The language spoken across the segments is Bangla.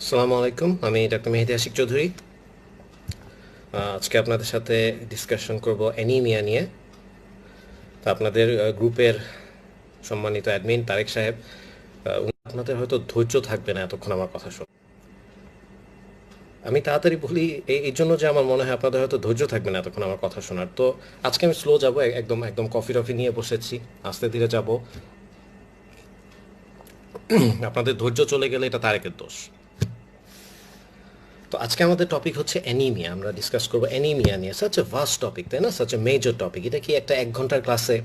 আসসালামু আলাইকুম, আমি ডাক্তার মেহেদী আশিক চৌধুরী। আজকে আপনাদের সাথে ডিসকাশন করব অ্যানিমিয়া নিয়ে। তো আপনাদের গ্রুপের সম্মানিত অ্যাডমিন তারেক সাহেব, আপনাদের হয়তো ধৈর্য থাকবে না এতক্ষণ আমার কথা শুনে। আমি তাড়াতাড়ি বলি এই জন্য যে আমার মনে হয় আপনাদের হয়তো ধৈর্য থাকবে না এতক্ষণ আমার কথা শোনার। তো আজকে আমি স্লো যাবো, একদম একদম কফি টফি নিয়ে বসেছি, আস্তে ধীরে যাব। আপনাদের ধৈর্য চলে গেলে এটা তারেকের দোষ। তো আজকে আমাদের টপিক হচ্ছে অ্যানিমিয়া। আমরা ডিসকাস করবো অ্যানিমিয়া নিয়ে। সাচ এ ভাস্ট টপিক, তাই না? Such a major topic. এটা কি একটা 1 ঘন্টার ক্লাসে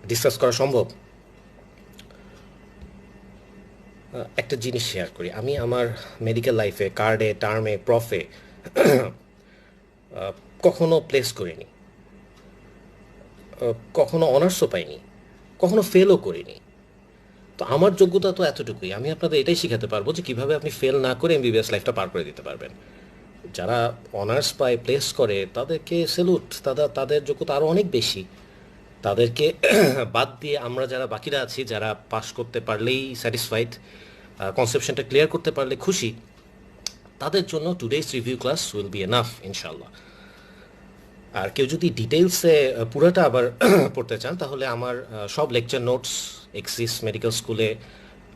ডিসকাস করা সম্ভব? একটা জিনিস শেয়ার করি। আমি আমার মেডিকেল লাইফে কার্ডে, টার্মে, প্রফে কখনো প্লেস করিনি, কখনো অনার্সও পাইনি, কখনো ফেলও করিনি। তো আমার যোগ্যতা তো এতটুকুই। আমি আপনাদের এটাই শিখাতে পারবো যে কীভাবে আপনি ফেল না করে এমবিবিএস লাইফটা পার করে দিতে পারবেন। যারা অনার্স পায়, প্লেস করে, তাদেরকে সেলুট। তাদের যোগ্যতা আরও অনেক বেশি। তাদেরকে বাদ দিয়ে আমরা যারা বাকিরা আছি, যারা পাস করতে পারলেই স্যাটিসফাইড, কনসেপশনটা ক্লিয়ার করতে পারলে খুশি, তাদের জন্য today's review class will be enough ইনশাল্লাহ। আর কেউ যদি ডিটেলসে পুরোটা আবার পড়তে চান, তাহলে আমার সব লেকচার নোটস এক্সিস মেডিকেল স্কুলে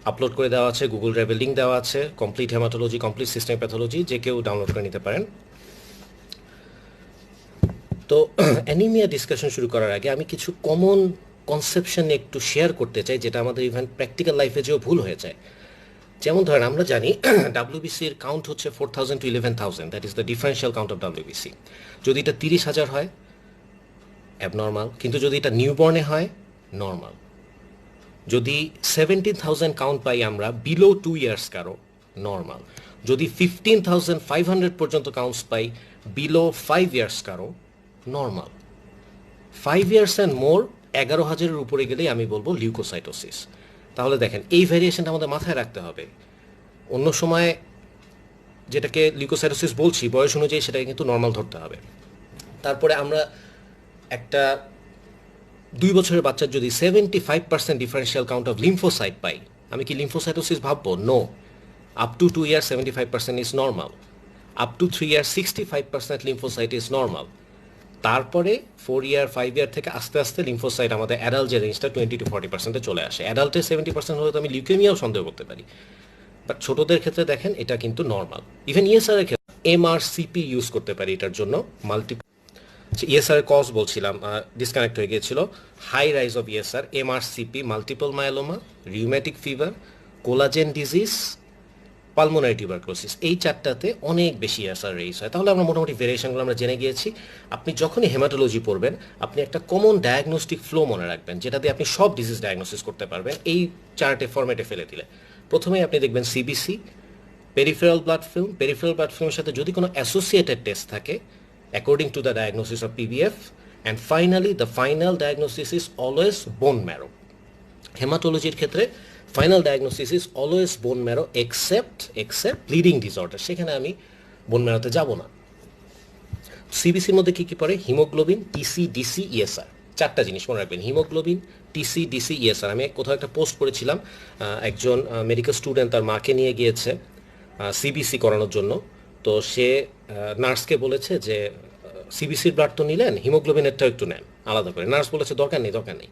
আপলোড করে দেওয়া আছে, গুগল ড্রাইভে লিঙ্ক দেওয়া আছে। Complete haematology, complete system pathology, যে কেউ ডাউনলোড করে নিতে পারেন। তো অ্যানিমিয়া ডিসকাশন শুরু করার আগে আমি কিছু কমন কনসেপশন একটু শেয়ার করতে চাই, যেটা আমাদের ইভেন প্র্যাকটিক্যাল লাইফে যেও ভুল হয়ে যায়। যেমন ধরেন, আমরা জানি ডাব্লিউবিসির কাউন্ট হচ্ছে 4000 to 11,000, that is the differential count of WBC. যদি এটা 30,000 হয়, অ্যাবনর্মাল। কিন্তু যদি এটা নিউবর্নে হয়, নর্মাল। যদি 17,000 কাউন্ট পাই আমরা বিলো 2 ইয়ার্স কারো, নর্মাল। যদি 15,500 পর্যন্ত কাউন্টস পাই বিলো 5 ইয়ার্স কারো, নর্মাল। 5 ইয়ার্স অ্যান্ড মোর, 11,000-এর উপরে গেলেই আমি বলবো লিউকোসাইটোসিস। তাহলে দেখেন, এই ভ্যারিয়েশনটা আমাদের মাথায় রাখতে হবে। অন্য সময় যেটাকে লিউকোসাইটোসিস বলছি, বয়স অনুযায়ী সেটাকে কিন্তু নর্মাল ধরতে হবে। তারপরে আমরা একটা 2 বছরের বাচ্চার যদি 75% ডিফারেন্সিয়াল কাউন্ট অফ লিম্ফোসাইট পাই, আমি কি লিম্ফোসাইটোসিস ভাববো? No. Up to 2 year 75% is normal. Up to 3 year 65% lymphocyte is normal. তারপরে 4 ইয়ার 5 ইয়ার থেকে আস্তে আস্তে লিম্ফোসাইট আমাদের অ্যাডাল্ট যে রেঞ্জটা 20 to 40% চলে আসে। অ্যাডাল্টে 70% হলে তো আমি লিউকেমিয়াও সন্দেহ করতে পারি। বাট ছোটদের ক্ষেত্রে দেখেন এটা কিন্তু নর্মাল। ইভেন ইএসআর এর ক্ষেত্রে এমআরসিপি ইউজ করতে পারি এটার জন্য। ইএসআর এর কজ বলছিলাম, ডিসকানেক্ট হয়ে গিয়েছিল। High rise of ESR, MRCP, multiple myeloma, rheumatic fever, collagen disease, pulmonary tuberculosis, এই চারটাতে অনেক বেশি ইএসআর রেইজ হয়। তাহলে আমরা মোটামুটি ভেরিয়েশনগুলো আমরা জেনে গিয়েছি। আপনি যখনই হেমাটোলজি পড়বেন, আপনি একটা কমন ডায়াগনস্টিক ফ্লো মনে রাখবেন, যেটা দিয়ে আপনি সব ডিজিজ ডায়াগনোসিস করতে পারবেন এই চার্টে ফরম্যাটে ফেলে দিলে। প্রথমেই আপনি দেখবেন CBC, peripheral blood film. Peripheral blood ফিল্মের সাথে যদি কোনো অ্যাসোসিয়েটেড টেস্ট থাকে, according to the diagnosis of PBF, and finally the final diagnosis is always bone marrow. হেমাটোলজির ক্ষেত্রে final diagnosis is always bone marrow, except bleeding disorder, সেখানে আমি বোন ম্যারোতে যাব না। সিবিসির মধ্যে কী কী পড়ে? Haemoglobin, TC, DC, ESR. চারটা জিনিস মনে রাখবেন: হিমোগ্লোবিন, টিসি, ডিসি, ইএসআর। আমি কোথাও একটা পোস্ট করেছিলাম, একজন মেডিকেল স্টুডেন্ট তার মাকে নিয়ে গিয়েছে সিবিসি করানোর জন্য। তো সে নার্সকে বলেছে যে সিবিসির ব্লাড তো নিলেন, হিমোগ্লোবিনেরটাও একটু নেন আলাদা করে। নার্স বলেছে দরকার নেই।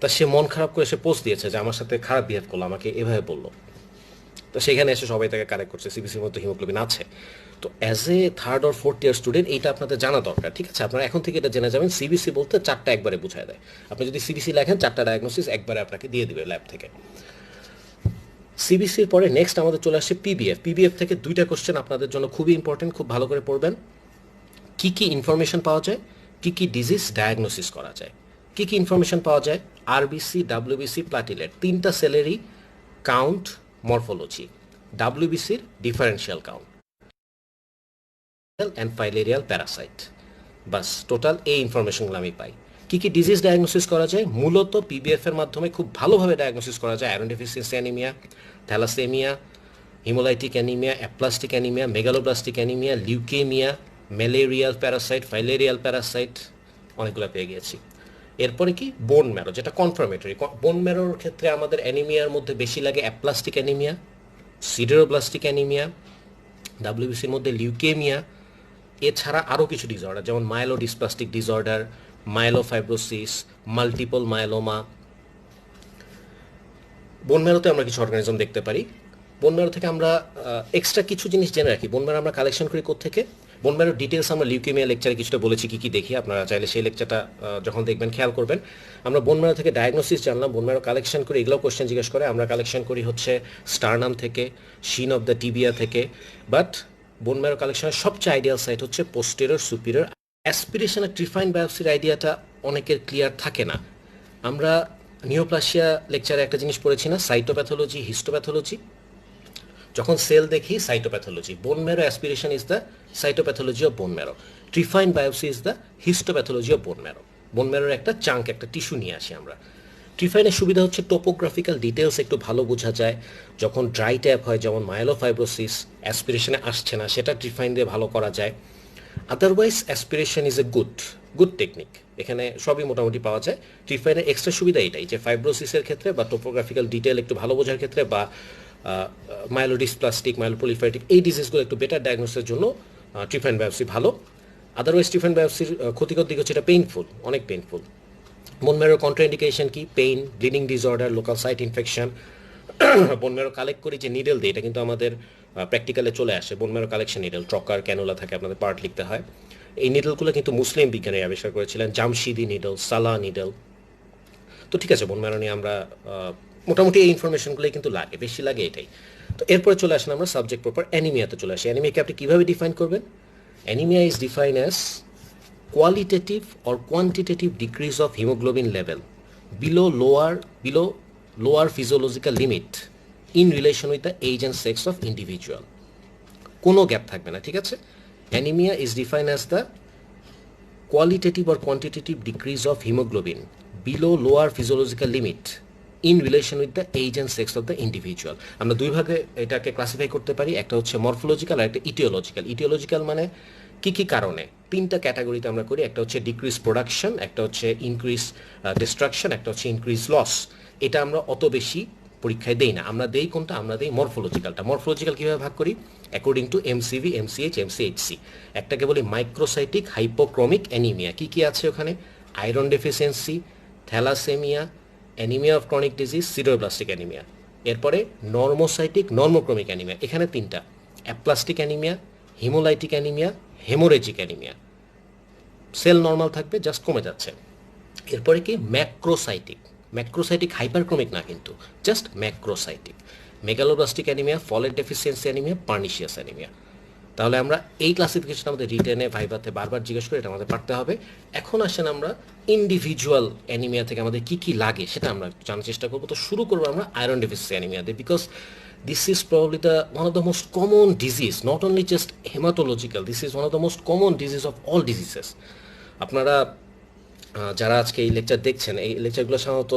তা সে মন খারাপ করে সে পোস্ট দিয়েছে যে আমার সাথে খারাপ বিহেভ করলো, আমাকে এভাবে বললো। তো সেখানে এসে সবাই তাকে কারেক্ট করছে, সিবিসির মধ্যে হিমোগ্লোবিন আছে। তো as a 3rd or 4th year student এইটা আপনাদের জানা দরকার, ঠিক আছে? আপনারা এখন থেকে এটা জেনে যাবেন, সিবিসি বলতে চারটা একবারে বুঝায় দেয়। আপনি যদি সিবিসি লেখেন, চারটা ডায়াগনোসিস একবারে আপনাকে দিয়ে দিবে ল্যাব থেকে। সিবিসির পরে নেক্সট আমাদের চলে আসে পিবিএফ। পিবিএফ থেকে 2টা কোশ্চেন আপনাদের জন্য খুবই ইম্পর্টেন্ট, খুব ভালো করে পড়বেন। কি কি ইনফরমেশন পাওয়া যায়, কি কি ডিজিজ ডায়াগনোসিস করা যায়। কি কি ইনফরমেশন পাওয়া যায়? আরবিসি, ডাব্লিউবিসি, প্লাটিলেট, 3টা সেলেরই কাউন্ট, মরফোলজি। ডাব্লিউবিসির differential count and filarial parasite. বাস টোটাল এই ইনফরমেশনগুলো আমি পাই। কী কী ডিজিজ ডায়াগনোসিস করা যায়? মূলত পিবিএফ এর মাধ্যমে খুব ভালোভাবে ডায়াগনোসিস করা যায় iron deficiency anaemia, thalassaemia, haemolytic anaemia, aplastic anaemia, megaloblastic anaemia, leukaemia, malarial parasite, filarial parasite, অনেকগুলো পেয়ে গিয়েছি। এরপরে কি? বোন ম্যারো, যেটা কনফার্মেটরি। বোন ম্যারোর ক্ষেত্রে আমাদের অ্যানিমিয়ার মধ্যে বেশি লাগে অ্যাপ্লাস্টিক অ্যানিমিয়া, সিডারোব্লাস্টিক অ্যানিমিয়া, ডাব্লিউবিসির মধ্যে লিউকেমিয়া, এছাড়া আরও কিছু ডিসঅর্ডার যেমন myelodysplastic disorder, myelofibrosis, multiple myeloma. বোন ম্যারোতে আমরা কিছু অর্গানিজম দেখতে পারি। বোন ম্যারো থেকে আমরা এক্সট্রা কিছু জিনিস জেনে রাখি। বোন ম্যারো আমরা কালেকশন করি কোত্থেকে? বোন ম্যারোর ডিটেলস আমরা লিউকেমিয়া লেকচারে কিছুটা বলেছি কী কী দেখি, আপনারা চাইলে সেই লেকচারটা যখন দেখবেন খেয়াল করবেন। আমরা বোন ম্যারো থেকে ডায়াগনোসিস জানলাম, বোন ম্যারো কালেকশন করি, এগুলো কোশ্চেন জিজ্ঞেস করে। আমরা কালেকশন করি হচ্ছে স্টারনাম থেকে, শিন অফ দ্য টিবিয়া থেকে, বাট বোন ম্যারো কালেকশনের সবচেয়ে আইডিয়াল সাইট হচ্ছে পোস্টেরিয়র সুপিরিয়র। অ্যাসপিরেশন আর ট্রিফাইন বায়োপসির আইডিয়াটা অনেকের ক্লিয়ার থাকে না। আমরা নিওপ্লাসিয়া লেকচারে একটা জিনিস পড়েছি না, সাইটোপ্যাথোলজি, হিস্টোপ্যাথোলজি। যখন সেল দেখি cytopathology, bone marrow aspiration is the cytopathology of bone marrow, trephine biopsy is the histopathology of bone marrow. Bone ম্যারোর একটা চাঙ্ক, একটা টিস্যু নিয়ে আসি আমরা। ট্রিফাইনের সুবিধা হচ্ছে টোপোগ্রাফিক্যাল ডিটেলস একটু ভালো বোঝা যায়। যখন ড্রাই ট্যাপ হয়, যেমন মাইলোফাইব্রোসিস, অ্যাসপিরেশনে আসছে না, সেটা ট্রিফাইন দিয়ে ভালো করা যায়। Otherwise aspiration is a good technique, এখানে সবই মোটামুটি পাওয়া যায়। ট্রিফাইনের এক্সট্রা সুবিধা এটাই যে ফাইব্রোসিসের ক্ষেত্রে বা টোপোগ্রাফিক্যাল ডিটেল একটু ভালো বোঝার ক্ষেত্রে বা মাইলোডিসপ্লাস্টিক, মাইলোপ্রলিফারেটিভ এই ডিজিজগুলো একটু বেটার ডায়াগনোসিসের জন্য ট্রিফাইন বায়োপসি ভালো। আদারওয়াইজ ট্রিফাইন বায়োপসির ক্ষতিকর দিক হচ্ছে এটা পেইনফুল, অনেক পেইনফুল। বোন ম্যারোর কন্ট্রাইন্ডিকেশন কি? Pain, bleeding disorder, local site infection. Bone marrow collect করি যে নিডল দিয়ে, এটা কিন্তু আমাদের প্র্যাকটিক্যালে চলে আসে। Bone marrow collection needle, trocar, cannula থাকে, আপনাদের পার্ট লিখতে হয়। এই নিডলগুলো কিন্তু মুসলিম বিজ্ঞানী আবিষ্কার করেছিলেন, জামশিদি নিডল, সালা নিডল। তো ঠিক আছে, বোন ম্যারো নিয়ে আমরা মোটামুটি এই ইনফরমেশনগুলোই কিন্তু লাগে, বেশি লাগে এটাই। তো এরপরে চলে আসেন আমরা সাবজেক্ট প্রপার অ্যানিমিয়াতে চলে আসি। অ্যানিমিয়াকে আপনি কীভাবে ডিফাইন করবেন? Anaemia is define as qualitative or quantitative decrease of hemoglobin level below lower physiological limit in relation with the age and sex of individual. কোনো গ্যাপ থাকবে না, ঠিক আছে? Anaemia is define as the qualitative or quantitative decrease of hemoglobin below lower physiological limit in relation with the age and sex of the individual. আমরা দুই ভাগে এটাকে ক্লাসিফাই করতে পারি, একটা হচ্ছে মরফোলজিক্যাল আর একটা ইটিওলজিক্যাল। ইটিওলজিক্যাল মানে কী কী কারণে, তিনটা ক্যাটাগরিতে আমরা করি। একটা হচ্ছে ডিক্রিজ প্রোডাকশন, একটা হচ্ছে ইনক্রিজ ডিস্ট্রাকশন, একটা হচ্ছে ইনক্রিজ লস। এটা আমরা অত বেশি পরীক্ষায় দেই না, আমরা দেই কোনটা? আমরা দেই মরফোলজিক্যালটা। মরফোলজিক্যাল কীভাবে ভাগ করি? According to MCV, MCH, MCHC. একটাকে বলি মাইক্রোসাইটিক হাইপোক্রমিক অ্যানিমিয়া। কী কী আছে ওখানে? Iron deficiency, thalassaemia, anaemia of chronic disease, sideroblastic anaemia. এরপরে নর্মোসাইটিক নর্মোক্রমিক অ্যানিমিয়া, এখানে তিনটা, aplastic anaemia, haemolytic anaemia, haemorrhagic anaemia. Cell normal থাকবে, জাস্ট কমে যাচ্ছে। এরপরে কি? ম্যাক্রোসাইটিক। ম্যাক্রোসাইটিক হাইপারক্রমিক না কিন্তু, just macrocytic. Megaloblastic anaemia, folate deficiency anaemia, pernicious anaemia. তাহলে আমরা এই ক্লাসিফিকেশন আমাদের রিটেনে, ভাইভাতে বারবার জিজ্ঞেস করে, এটা আমাদের পারতে হবে। এখন আসেন আমরা ইন্ডিভিজুয়াল অ্যানিমিয়া থেকে আমাদের কী কী লাগে সেটা আমরা জানার চেষ্টা করবো। তো শুরু করবো আমরা আয়রন ডেফিসিয়েন্সি অ্যানিমিয়া দিয়ে, because this is probably one of the most common disease, not only just hematological, this is one of the most common disease of all diseases. আপনারা যারা আজকে এই লেকচার দেখছেন, এই লেকচারগুলো সাধারণত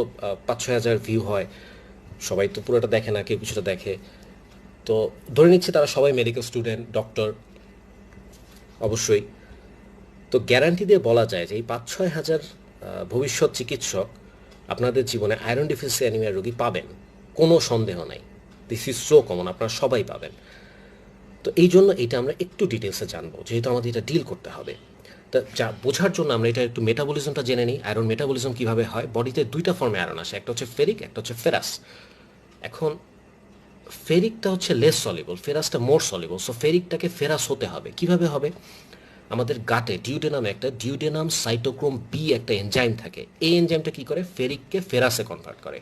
5-6 হাজার ভিউ হয়, সবাই তো পুরোটা দেখে না, কেউ কিছুটা দেখে। তো ধরে নিচ্ছে তারা সবাই মেডিকেল স্টুডেন্ট, ডক্টর অবশ্যই। তো গ্যারান্টি দিয়ে বলা যায় যে এই 5-6 হাজার ভবিষ্যৎ চিকিৎসক আপনাদের জীবনে আয়রন ডেফিসিয়েন্সি অ্যানিমিয়া রোগী পাবেন, কোনো সন্দেহ নাই। দিস ইজ সো কমন, আপনারা সবাই পাবেন। তো এই জন্য এটা আমরা একটু ডিটেলসে জানবো, যেহেতু আমাদের এটা ডিল করতে হবে। তা যা বোঝার জন্য আমরা এটা একটু মেটাবলিজমটা জেনে নিই। আয়রন মেটাবলিজম কীভাবে হয়? বডিতে দুইটা ফর্মে আয়রন আসে, একটা হচ্ছে ফেরিক, একটা হচ্ছে ফেরাস। এখন ফেরিকটা হচ্ছে লেস সলিবল, ফেরাসটা মোর সলিবল। সো ফেরিকটাকে ফেরাস হতে হবে। কিভাবে হবে? আমাদের গাটে ডিউডেনামে একটা ডিউডেনাম সাইটোক্রোম বি একটা এনজাইম থাকে। এই এনজাইমটা কী করে? ফেরিককে ফেরাসে কনভার্ট করে।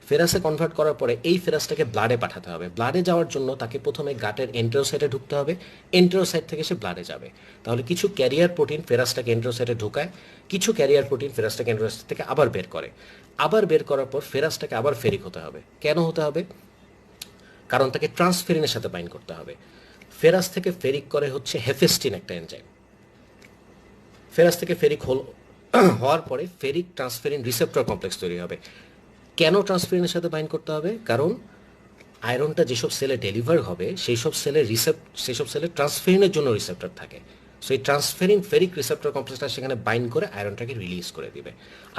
ফেরাসে কনভার্ট করার পরে এই ফেরাসটাকে ব্লাডে পাঠাতে হবে। ব্লাডে যাওয়ার জন্য তাকে প্রথমে গাটের এন্টেরোসাইটে ঢুকতে হবে, এন্টেরোসাইট থেকে সে ব্লাডে যাবে। তাহলে কিছু ক্যারিয়ার প্রোটিন ফেরাসটাকে এন্টেরোসাইটে ঢুকায়, কিছু ক্যারিয়ার প্রোটিন ফেরাসটাকে এন্টেরোসাইট থেকে আবার বের করে। আবার বের করার পর ফেরাসটাকে আবার ফেরিক হতে হবে। কেন হতে হবে? কারণ তাকে ট্রান্সফেরিনের সাথে বাইন্ড করতে হবে। ফেরাস থেকে ফেরিক করে হচ্ছে হেফেস্টিন একটা এনজাইম। ফেরাস থেকে ফেরিক হওয়ার পরে ফেরিক ট্রান্সফেরিন রিসেপ্টর কমপ্লেক্স তৈরি হবে। কেন ট্রান্সফেরিনের সাথে বাইন্ড করতে হবে? কারণ আয়রনটা যেসব সেলে ডেলিভার হবে সেই সব সেলে ট্রান্সফেরিনের জন্য রিসেপ্টর থাকে। সো এই ট্রান্সফেরিন ফেরিক রিসেপ্টর কমপ্লেক্সটা সেখানে বাইন্ড করে আয়রনটাকে রিলিজ করে দিবে।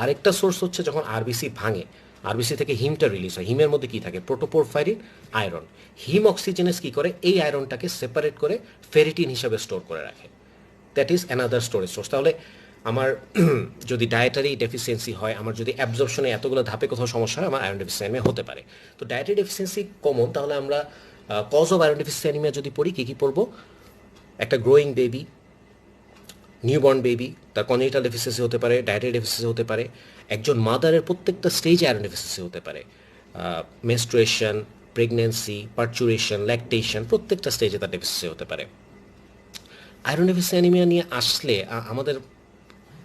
আরেকটা সোর্স হচ্ছে যখন আরবিসি ভাঙে, আরবিসি থেকে হিমটা রিলিজ হয়। হিমের মধ্যে কি থাকে? প্রোটোপোরফাইরিন, আয়রন। হিম অক্সিজেনেস কি করে? এই আয়রনটাকে সেপারেট করে ফেরিটিন হিসাবে স্টোর করে রাখে। That is another storage source. তাহলে আমার যদি ডায়েটারি ডেফিসিয়েন্সি হয়, আমার যদি অ্যাবজর্পশনে এতগুলো ধাপে কোথাও সমস্যা হয়, আমার আয়রন ডেফিসিয়েন্সি অ্যানিমিয়া হতে পারে। তো ডায়েটারি ডেফিসিয়েন্সি কমন, তাহলে আমরা cause of iron deficiency anaemia যদি পড়ি, কী কী পড়বো? একটা গ্রোয়িং বেবি, নিউবর্ন বেবি, তার কনজেনিটাল ডেফিসিয়েন্সি হতে পারে, ডায়েটারি ডেফিসিয়েন্সি হতে পারে। একজন মাদারের প্রত্যেকটা স্টেজে আয়রন ডেফিসিয়েন্সি হতে পারে। মেনস্ট্রুয়েশন, প্রেগনেন্সি, পার্চুরেশন, ল্যাকটেশন, প্রত্যেকটা স্টেজে তার ডেফিসিয়েন্সি হতে পারে। আয়রন ডেফিসিয়েন্সি অ্যানিমিয়া নিয়ে আসলে আমাদের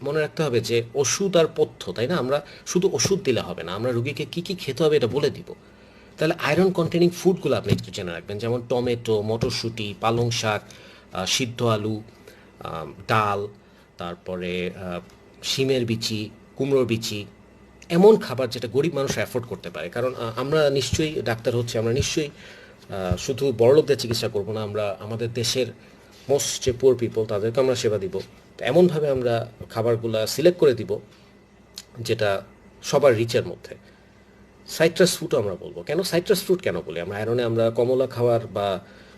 মনে রাখতে হবে যে ওষুধ আর পথ্য, তাই না? আমরা শুধু ওষুধ দিলে হবে না, আমরা রুগীকে কী কী খেতে হবে এটা বলে দিব। তাহলে আয়রন কন্টেনিং ফুডগুলো আপনি একটু জেনে রাখবেন, যেমন টমেটো, মটরশুঁটি, পালং শাক, সিদ্ধ আলু, ডাল, তারপরে শিমের বিচি, কুমড়োর বিচি, এমন খাবার যেটা গরিব মানুষ অ্যাফোর্ড করতে পারে। কারণ আমরা নিশ্চয়ই ডাক্তার হচ্ছে, আমরা নিশ্চয়ই শুধু বড়লোকদের চিকিৎসা করব না, আমরা আমাদের দেশের মোস্ট যে পুয়ার পিপল তাদেরকে আমরা সেবা দিব। তো এমনভাবে আমরা খাবারগুলো সিলেক্ট করে দিব যেটা সবার রিচের মধ্যে। সাইট্রাস ফ্রুটও আমরা বলবো। কেন সাইট্রাস ফ্রুট কেন বলি? আমরা আয়রনে আমরা কমলা খাওয়ার বা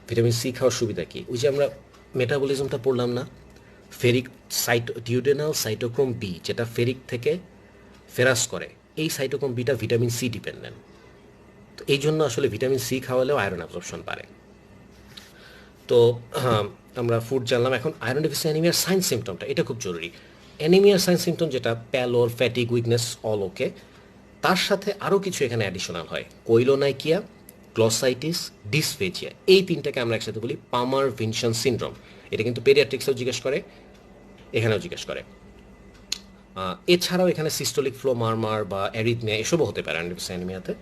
ভিটামিন সি খাওয়ার সুবিধা কী? ওই যে আমরা মেটাবলিজমটা পড়লাম না, ফেরিক ডিউডেনাল সাইটোক্রোম বি, যেটা ফেরিক থেকে ফেরাস করে, এই সাইটোক্রোম বিটা ভিটামিন সি ডিপেন্ডেন্ট। তো এই জন্য আসলে ভিটামিন সি খাওয়ালেও আয়রন অ্যাবজর্পশন বাড়ে। তো আমরা ফুড জানলাম। এখন আয়রন ডেফিসিয়েন্সি অ্যানিমিয়ার সাইন সিমটমটা, এটা খুব জরুরি। অ্যানিমিয়ার সাইন সিমটম যেটা pallor, fatigue, weakness, all okay. তার সাথে আরও কিছু এখানে অ্যাডিশনাল হয়, কোইলোনাইকিয়া, গ্লসাইটিস, ডিসফেজিয়া। এই তিনটাকে আমরা একসাথে বলি পামার ভিনসন সিনড্রোম। এটা কিন্তু পেডিয়াট্রিক্সেও জিজ্ঞেস করে, এখানেও জিজ্ঞেস করে। এছাড়াও এখানে সিস্টোলিক ফ্লো, মারমার বা অ্যারিথমিয়া এসবও হতে পারে অ্যানিমিয়াতে।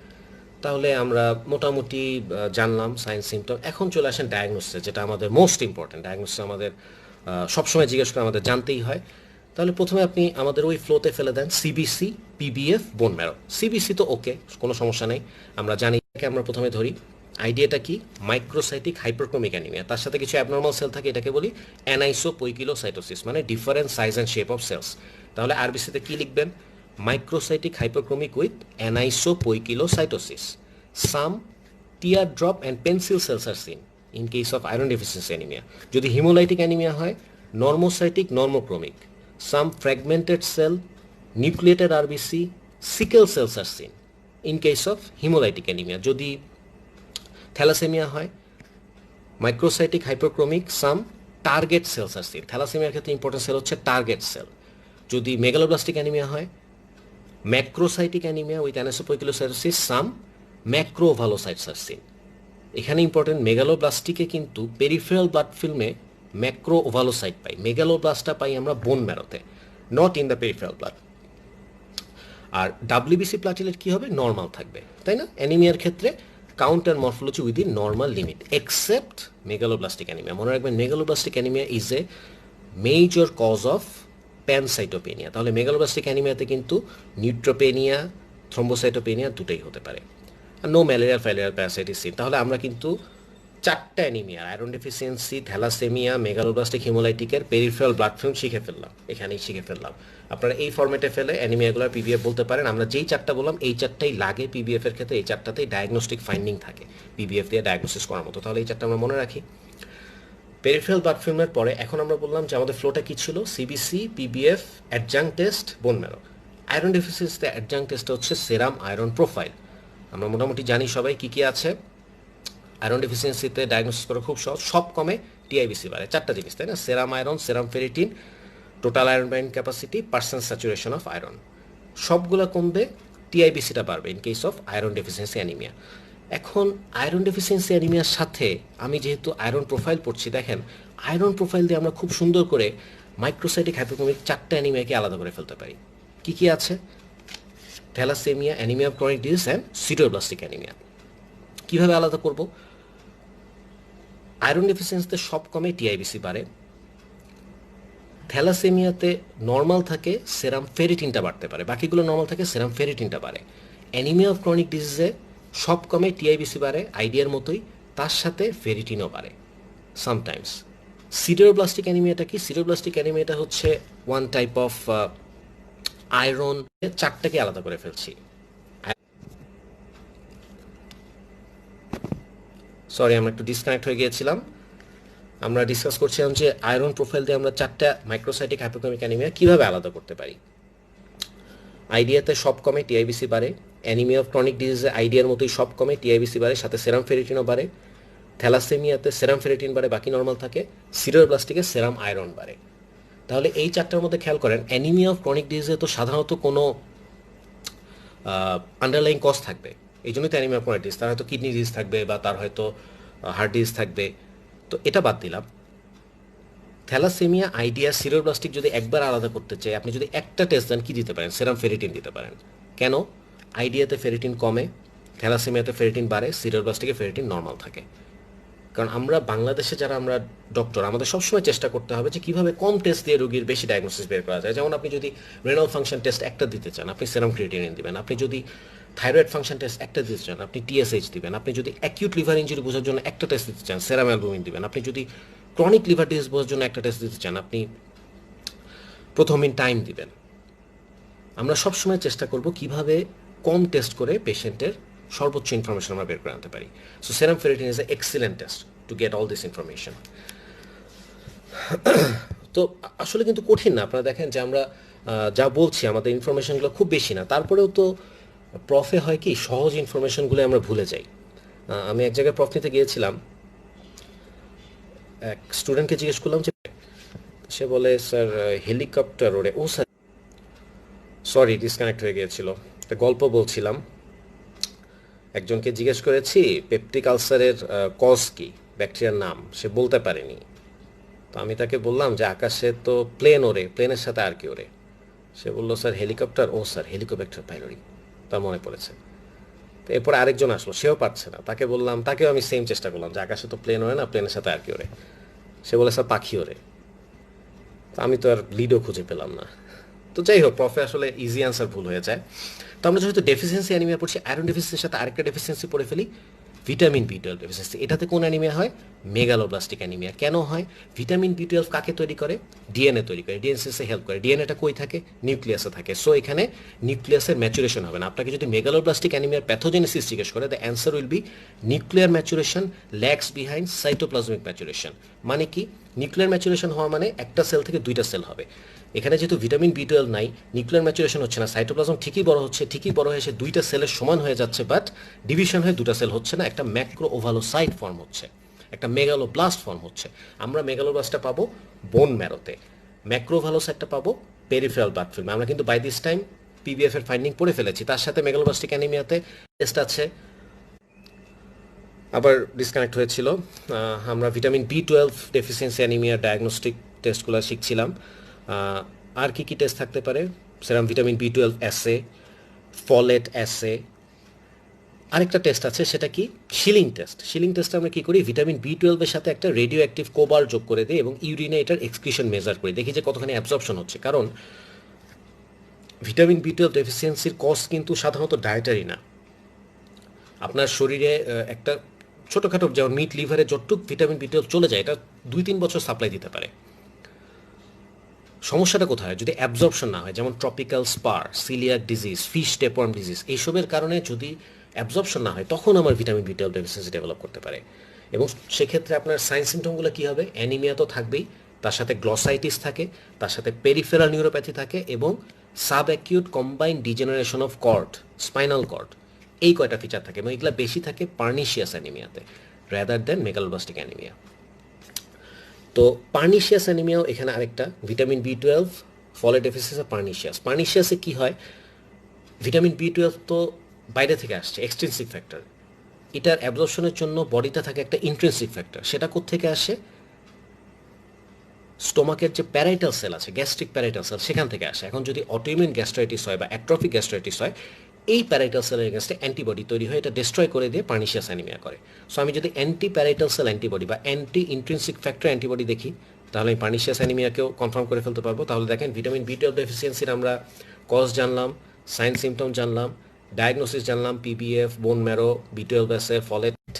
তাহলে আমরা মোটামুটি জানলাম সাইন সিমটম। এখন চলে আসেন ডায়াগনোসিসে, যেটা আমাদের মোস্ট ইম্পর্টেন্ট। ডায়াগনোসিস আমাদের সবসময় জিজ্ঞেস করে, আমাদের জানতেই হয়। তাহলে প্রথমে আপনি আমাদের ওই ফ্লোতে ফেলে দেন CBC, PBF, bone marrow. CBC তো ওকে, কোনো সমস্যা নেই, আমরা জানি। আমরা প্রথমে ধরি আইডিয়াটা কি? মাইক্রোসাইটিক হাইপারক্রোমিক অ্যানিমিয়া, তার সাথে কিছু অ্যাবনর্মাল সেল থাকে, এটাকে বলি অ্যানাইসোপইকিলোসাইটোসিস, মানে different size and shape of cells. তাহলে আরবিসিতে কি লিখবেন? Microcytic hyperchromic with anisopoikilocytosis. Some tear drop and pencil cells are seen in case of iron deficiency anaemia. যদি হিমোলাইটিক অ্যানিমিয়া হয়, normocytic, normochromic. Some fragmented cell, nucleated RBC, sickle cells are seen in case of haemolytic anaemia. যদি থ্যালাসেমিয়া হয়, microcytic hyperchromic, some target cells are seen. থ্যালাসেমিয়ার ক্ষেত্রে ইম্পর্টেন্ট সেল হচ্ছে টার্গেট সেল। যদি মেগালোব্লাস্টিক অ্যানিমিয়া হয়, macrocytic anaemia with anisopoikilocytosis, some macroovalocytes are seen. এখানে ইম্পর্টেন্ট, মেগালোব্লাস্টিকে কিন্তু পেরিফেরাল ব্লাড ফিল্মে ম্যাক্রো ওভালোসাইট পাই, মেগালোব্লাস্টটা পাই আমরা বোন ম্যারোতে, not in the peripheral blood. আর ডাব্লিউবিসি প্লাটিলেট কী হবে? নর্মাল থাকবে, তাই না? অ্যানিমিয়ার ক্ষেত্রে count and morphology within normal limit, except megaloblastic anaemia. মনে রাখবেন, megaloblastic anaemia is a major cause of pancytopenia. তাহলে মেগালোব্লাস্টিক অ্যানিমিয়াতে কিন্তু নিউট্রোপেনিয়া, থ্রম্বোসাইটোপেনিয়া দুটোই হতে পারে। আর no malaria, filaria, parasites seen. তাহলে আমরা কিন্তু চারটা anaemia, iron deficiency, thalassaemia, megaloblastic, হিমোলাইটিকের পেরিফেরাল ব্লাড ফিল্ম শিখে ফেললাম, এখানেই শিখে ফেললাম। আপনারা এই ফর্মেটে ফেলে অ্যানিমিয়াগুলোর পিবিএফ বলতে পারেন। আমরা যেই চারটা বললাম এই চারটাই লাগে পিবিএফ এর ক্ষেত্রে, এই চারটাতেই ডায়াগনস্টিক ফাইন্ডিং থাকে পিবিএফ দিয়ে ডায়াগনোসিস করার মতো। তাহলে এই চারটা আমরা মনে রাখি। পেরিফেরাল ব্লাড ফিল্মের পরে এখন আমরা বললাম যে আমাদের ফ্লোটা কী ছিল? CBC, PBF, adjunct test, bone marrow. Iron ডেফিসিয়েন্সিতে অ্যাডজাঙ্ক টেস্টটা হচ্ছে সেরাম আয়রন প্রোফাইল। আমরা মোটামুটি জানি সবাই কী কী আছে। আয়রন ডেফিসিয়েন্সিতে ডায়াগনোসিস করা খুব সহজ, সব কমে, টিআইবিসি বাড়ে। চারটা জিনিস, তাই না? Serum iron, serum ferritin, total iron bind capacity, percent saturation of iron, সবগুলো কমবে, টিআইবিসিটা বাড়বে in case of iron deficiency anaemia. এখন আয়রন ডেফিসিয়েন্সি অ্যানিমিয়ার সাথে আমি যেহেতু আয়রন প্রোফাইল পড়ছি, দেখেন আয়রন প্রোফাইল দিয়ে আমরা খুব সুন্দর করে মাইক্রোসাইটিক হাইপোক্রোমিক চারটা অ্যানিমিয়াকে আলাদা করে ফেলতে পারি। কী কী আছে? Thalassaemia, anaemia of chronic disease and sideroblastic anaemia. কীভাবে আলাদা করব? আয়রন ডেফিসিয়েন্সিতে সব কমে, টিআইবিসি বাড়ে। থ্যালাসেমিয়াতে নর্মাল থাকে, সেরাম ফেরিটিনটা বাড়তে পারে, বাকিগুলো নর্মাল থাকে, সেরাম ফেরিটিনটা বাড়ে। অ্যানিমিয়া অফ ক্রনিক ডিজিজে সব কমে, টিআইবিসি বাড়ে আইডিয়ার মতোই, তার সাথে ফেরিটিনও বাড়ে সামটাইমস। সিডোব্লাস্টিক অ্যানিমিয়াটা কি? সিডোব্লাস্টিক অ্যানিমিয়াটা হচ্ছে ওয়ান টাইপ অফ আয়রন, চারটাকে আলাদা করে ফেলছি। সরি, আমরা একটু ডিসকানেক্ট হয়ে গিয়েছিলাম। আমরা ডিসকাস করছিলাম যে আয়রন প্রোফাইল দিয়ে আমরা 4টা মাইক্রোসাইটিক হাইপোক্রমিক অ্যানিমিয়া কীভাবে আলাদা করতে পারি। আইডিয়াতে সব কমে, টিআইবিসি বাড়ে। অ্যানিমিয়া অফ ক্রনিক ডিজিজে আইডিয়ার মতোই সব কমে, টিআইবিসি বাড়ে, সাথে সেরাম ফেরিটিনও বাড়ে। থ্যালাসেমিয়াতে সেরাম ফেরিটিন বাড়ে, বাকি নর্মাল থাকে। সিডারব্লাস্টিকে সেরাম আয়রন বাড়ে। তাহলে এই 4টার মধ্যে খেয়াল করেন, অ্যানিমিয়া অফ ক্রনিক ডিজিজে তো সাধারণত কোনো আন্ডারলাইং কজ থাকবে, এই জন্যই তো অ্যানিমিয়া অফ ক্রনিক ডিজিজ। তার হয়তো কিডনি ডিজিজ থাকবে বা তার হয়তো হার্ট ডিজিজ থাকবে, তো এটা বাদ দিলাম। থ্যালাসেমিয়া, আইডিয়া, সিরোব্লাস্টিক যদি একবার আলাদা করতে চাই, আপনি যদি একটা টেস্ট দেন কী দিতে পারেন? সেরাম ফেরিটিন দিতে পারেন। কেন? আইডিয়াতে ফেরিটিন কমে, থ্যালাসেমিয়াতে ফেরিটিন বাড়ে, সিরোব্লাস্টিকে ফেরিটিন নর্মাল থাকে। কারণ আমরা বাংলাদেশে যারা আমরা ডক্টর, আমাদের সবসময় চেষ্টা করতে হবে যে কীভাবে কম টেস্ট দিয়ে রোগীর বেশি ডায়াগনোসিস বের করা যায়। যেমন আপনি যদি রেনাল ফাংশন টেস্ট একটা দিতে চান, আপনি সেরাম ক্রিয়েটিনিন দিবেন। আপনি যদি থাইরয়েড ফাংশন টেস্ট একটা দিতে চান, আপনি টিএসএইচ দিবেন। আপনি যদি অ্যাকিউট লিভার ইঞ্জুরি বোঝার জন্য একটা টেস্ট দিতে চান, সেরাম অ্যালবুমিন দিবেন। আপনি যদি ক্রনিক লিভার ডিজিজ বোঝার জন্য একটা টেস্ট দিতে চান, আপনি প্রথমিন টাইম দিবেন। আমরা সবসময় চেষ্টা করব কিভাবে কম টেস্ট করে পেশেন্টের সর্বোচ্চ ইনফরমেশন আমরা বের করে আনতে পারি। So serum ferritin is a excellent test to get all this information. তো আসলে কিন্তু কঠিন না। আপনারা দেখেন যে আমরা যা বলছি, আমাদের ইনফরমেশনগুলো খুব বেশি না, তারপরেও তো প্রফে হয় কি সহজ ইনফরমেশনগুলো আমরা ভুলে যাই। আমি এক জায়গায় প্রফ নিতে গিয়েছিলাম, এক স্টুডেন্টকে জিজ্ঞেস করলাম যে, সে বলে স্যার হেলিকপ্টার ওড়ে। ও স্যার, সরি ডিসকানেক্ট হয়ে গিয়েছিল, একটা গল্প বলছিলাম। একজনকে জিজ্ঞেস করেছি পেপটিক আলসারের কজ কি, ব্যাকটেরিয়ার নাম, সে বলতে পারেনি। তো আমি তাকে বললাম যে আকাশে তো প্লেন ওড়ে, প্লেনের সাথে আর কি ওড়ে? সে বললো স্যার হেলিকপ্টার। ও স্যার হেলিকপ্টার পাইলরি, তার মনে পড়েছে। তো এরপর আরেকজন আসলো, সেও পারছে না। তাকে বললাম, তাকেও আমি সেম চেষ্টা করলাম যে আকাশে তো প্লেন ওড়ে না, প্লেনের সাথে আর কি ওড়ে? সে বলে স্যার পাখি ওড়ে। তো আমি তো আর লিডও খুঁজে পেলাম না। তো যাই হোক, প্রফে আসলে ইজি আনসার ভুল হয়ে যায়। তো আমরা যেহেতু ডেফিসিয়েন্সি অ্যানিমিয়া পড়ছি, আয়রন ডেফিসিয়েন্সির সাথে আরেকটা ডেফিসিয়েন্সি পড়ে ফেলি, ভিটামিন বি12 ডেফিসিয়েন্সি। এটাতে কোন অ্যানিমিয়া হয়? Megaloblastic anaemia. কেন হয়? ভিটামিন বি12 কাকে তৈরি করে? ডিএনএ তৈরি করে, ডিএনসিসে হেল্প করে। ডিএনএটা কই থাকে? নিউক্লিয়াসে থাকে। সো এখানে নিউক্লিয়াসের ম্যাচুরেশন হবে না। আপনাকে যদি মেগালোব্লাস্টিক অ্যানিমিয়ার প্যাথোজেনেসিস জিজ্ঞেস করে, the answer will be nuclear maturation lags behind cytoplasmic maturation. মানে কি? নিউক্লিয়ার ম্যাচুরেশন হওয়া মানে একটা সেল থেকে দুইটা সেল হবে। এখানে যেহেতু ভিটামিন বি12 নাই, নিউক্লিয়ার ম্যাচুরেশন হচ্ছে না, সাইটোপ্লাজম ঠিকই বড় হচ্ছে, ঠিকই বড় হয়ে এসে দুইটা সেলের সমান হয়ে যাচ্ছে, বাট ডিভিশন হয়ে দুটা সেল হচ্ছে না, একটা ম্যাক্রো ওভালোসাইট ফর্ম হচ্ছে, একটা মেগালোব্লাস্ট ফর্ম হচ্ছে। আমরা মেগালোব্লাস্টটা পাবো বোন ম্যারোতে, ম্যাক্রোভালোসাইটটা পাবো পেরিফেরাল ব্লাড ফিল্মে। আমরা কিন্তু বাই দিস টাইম পিবিএফ এর ফাইন্ডিং পড়ে ফেলেছি। তার সাথে মেগালোব্লাস্টিক অ্যানিমিয়াতে টেস্ট আছে। আবার ডিসকানেক্ট হয়েছিল। আমরা ভিটামিন বি12 ডেফিসিয়েন্সি অ্যানিমিয়া ডায়াগনস্টিক টেস্টগুলো শিখছিলাম। আর কি কি টেস্ট থাকতে পারে? সেরাম ভিটামিন বি12 অ্যাসে, ফলেট অ্যাসে। আরেকটা টেস্ট আছে, সেটা কি? Shilling test. শিলিং টেস্টে আমরা কী করি? ভিটামিন বি12 এর সাথে একটা রেডিও অ্যাক্টিভ কোবার যোগ করে দিই এবং ইউরিনে এটার এক্সক্রিশন মেজার করি, দেখি যে কতখানি অ্যাবজর্পশন হচ্ছে। কারণ ভিটামিন বি12 ডেফিসিয়েন্সির কজ কিন্তু সাধারণত ডায়েটারি না। আপনার শরীরে একটা ছোটোখাটো, যেমন মিট লিভারে যতটুকু ভিটামিন বি12 চলে যায়, এটা 2-3 বছর সাপ্লাই দিতে পারে। সমস্যাটা কোথায়? যদি অ্যাবজর্পশন না হয়, যেমন tropical spare, coeliac disease, fish tapeworm disease, এইসবের কারণে যদি অ্যাবজর্পশন না হয়, তখন আমার ভিটামিন বি12 ডেফিসিয়েন্সি ডেভেলপ করতে পারে। এবং সেক্ষেত্রে আপনার সাইন সিমটমগুলো কী হবে? অ্যানিমিয়া তো থাকবেই, তার সাথে গ্লসাইটিস থাকে, তার সাথে পেরিফেরাল নিউরোপ্যাথি থাকে, এবং sub acute combined degeneration of cord, spinal cord, এই কয়টা ফিচার থাকে। এবং এগুলো বেশি থাকে পার্নিশিয়াস অ্যানিমিয়াতে রাদার দেন মেগালোব্লাস্টিক অ্যানিমিয়া। তো পার্নিশিয়াস অ্যানিমিয়াও এখানে আরেকটা, ভিটামিন বি12 ফলেট ডেফিসিয়েন্সি পার্নিশিয়াস। পার্নিশিয়াসে কী হয়? ভিটামিন বি12 তো বাইরে থেকে আসছে, এক্সট্রিনসিক ফ্যাক্টর। এটার অ্যাবজর্পশনের জন্য বডিতে থাকে একটা ইন্ট্রিনসিক ফ্যাক্টর। সেটা কোত্থেকে আসে? স্টোমাকের যে প্যারাইটাল সেল আছে, গ্যাস্ট্রিক প্যারাইটাল সেল, সেখান থেকে আসে। এখন যদি অটোইমিউন গ্যাস্ট্রাইটিস হয় বা অ্যাট্রফিক গ্যাস্ট্রাইটিস হয়, এই প্যারাইটাল সেলের এগেনস্টে অ্যান্টিবডি তৈরি হয়ে এটা ডিস্ট্রয় করে দিয়ে পার্নিশিয়াস অ্যানিমিয়া করে। সো আমি যদি অ্যান্টি প্যারাইটাল সেল অ্যান্টিবডি বা অ্যান্টি ইন্ট্রিনসিক ফ্যাক্টর অ্যান্টিবডি দেখি, তাহলে আমি পার্নিশিয়াস অ্যানিমিয়াকেও কনফার্ম করে ফেলতে পারবো। তাহলে দেখেন, ভিটামিন বি12 ডেফিসিয়েন্সির আমরা কজ জানলাম, সাইন সিমটম জানলাম, ডায়াগনোসিস জানলাম, পিবিএফ, বোন ম্যারো, বি12 অ্যাসে, ফলেট।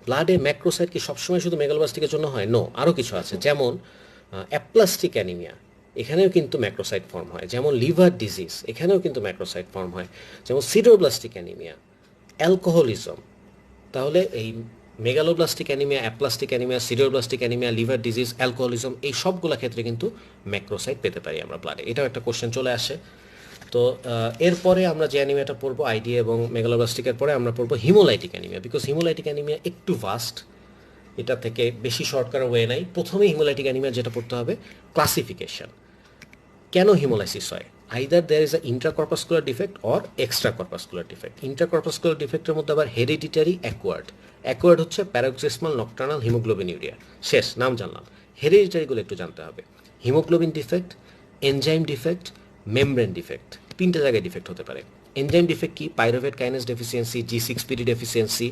ব্লাডে ম্যাক্রোসাইট কি সবসময় শুধু মেগালোব্লাস্টিকের জন্য হয়? নো, আরও কিছু আছে। যেমন অ্যাপ্লাস্টিক অ্যানিমিয়া, এখানেও কিন্তু ম্যাক্রোসাইট ফর্ম হয়। যেমন লিভার ডিজিজ, এখানেও কিন্তু ম্যাক্রোসাইট ফর্ম হয়। যেমন সিডোব্লাস্টিক অ্যানিমিয়া, অ্যালকোহলিজম। তাহলে এই megaloblastic anaemia, aplastic anaemia, sideroblastic anaemia, liver disease, alcoholism, এই সবগুলো ক্ষেত্রে কিন্তু ম্যাক্রোসাইট পেতে পারি আমরা ব্লাডে। এটাও একটা কোশ্চেন চলে আসে। তো এরপরে আমরা যে অ্যানিমিয়াটা পড়বো আইডি এবং মেগালোব্লাস্টিকের পরে আমরা পড়বো haemolytic anaemia, because haemolytic anaemia একটু ভাস্ট, এটা থেকে বেশি শর্টকাট ওয়ে নাই। প্রথমে হিমোলাইটিক অ্যানিমিয়া যেটা পড়তে হবে ক্লাসিফিকেশন, কেন হিমোলাইসিস হয়। Either there is a intracorpuscular defect or extra corpuscular defect. Intracorpuscular ডিফেক্টের মধ্যে আবার হেরিডিটারি, অ্যাকোয়ার্ড হচ্ছে প্যারোক্সিসমাল নকটার্নাল হিমোগ্লোবিনিউরিয়া, শেষ নাম জানলাম। হেরিডিটারিগুলো একটু জানতে হবে, haemoglobin defect, enzyme defect, membrane defect, তিনটে জায়গায় ডিফেক্ট হতে পারে। এনজাইম ডিফেক্ট কি, pyruvate kinase deficiency, G6PD deficiency.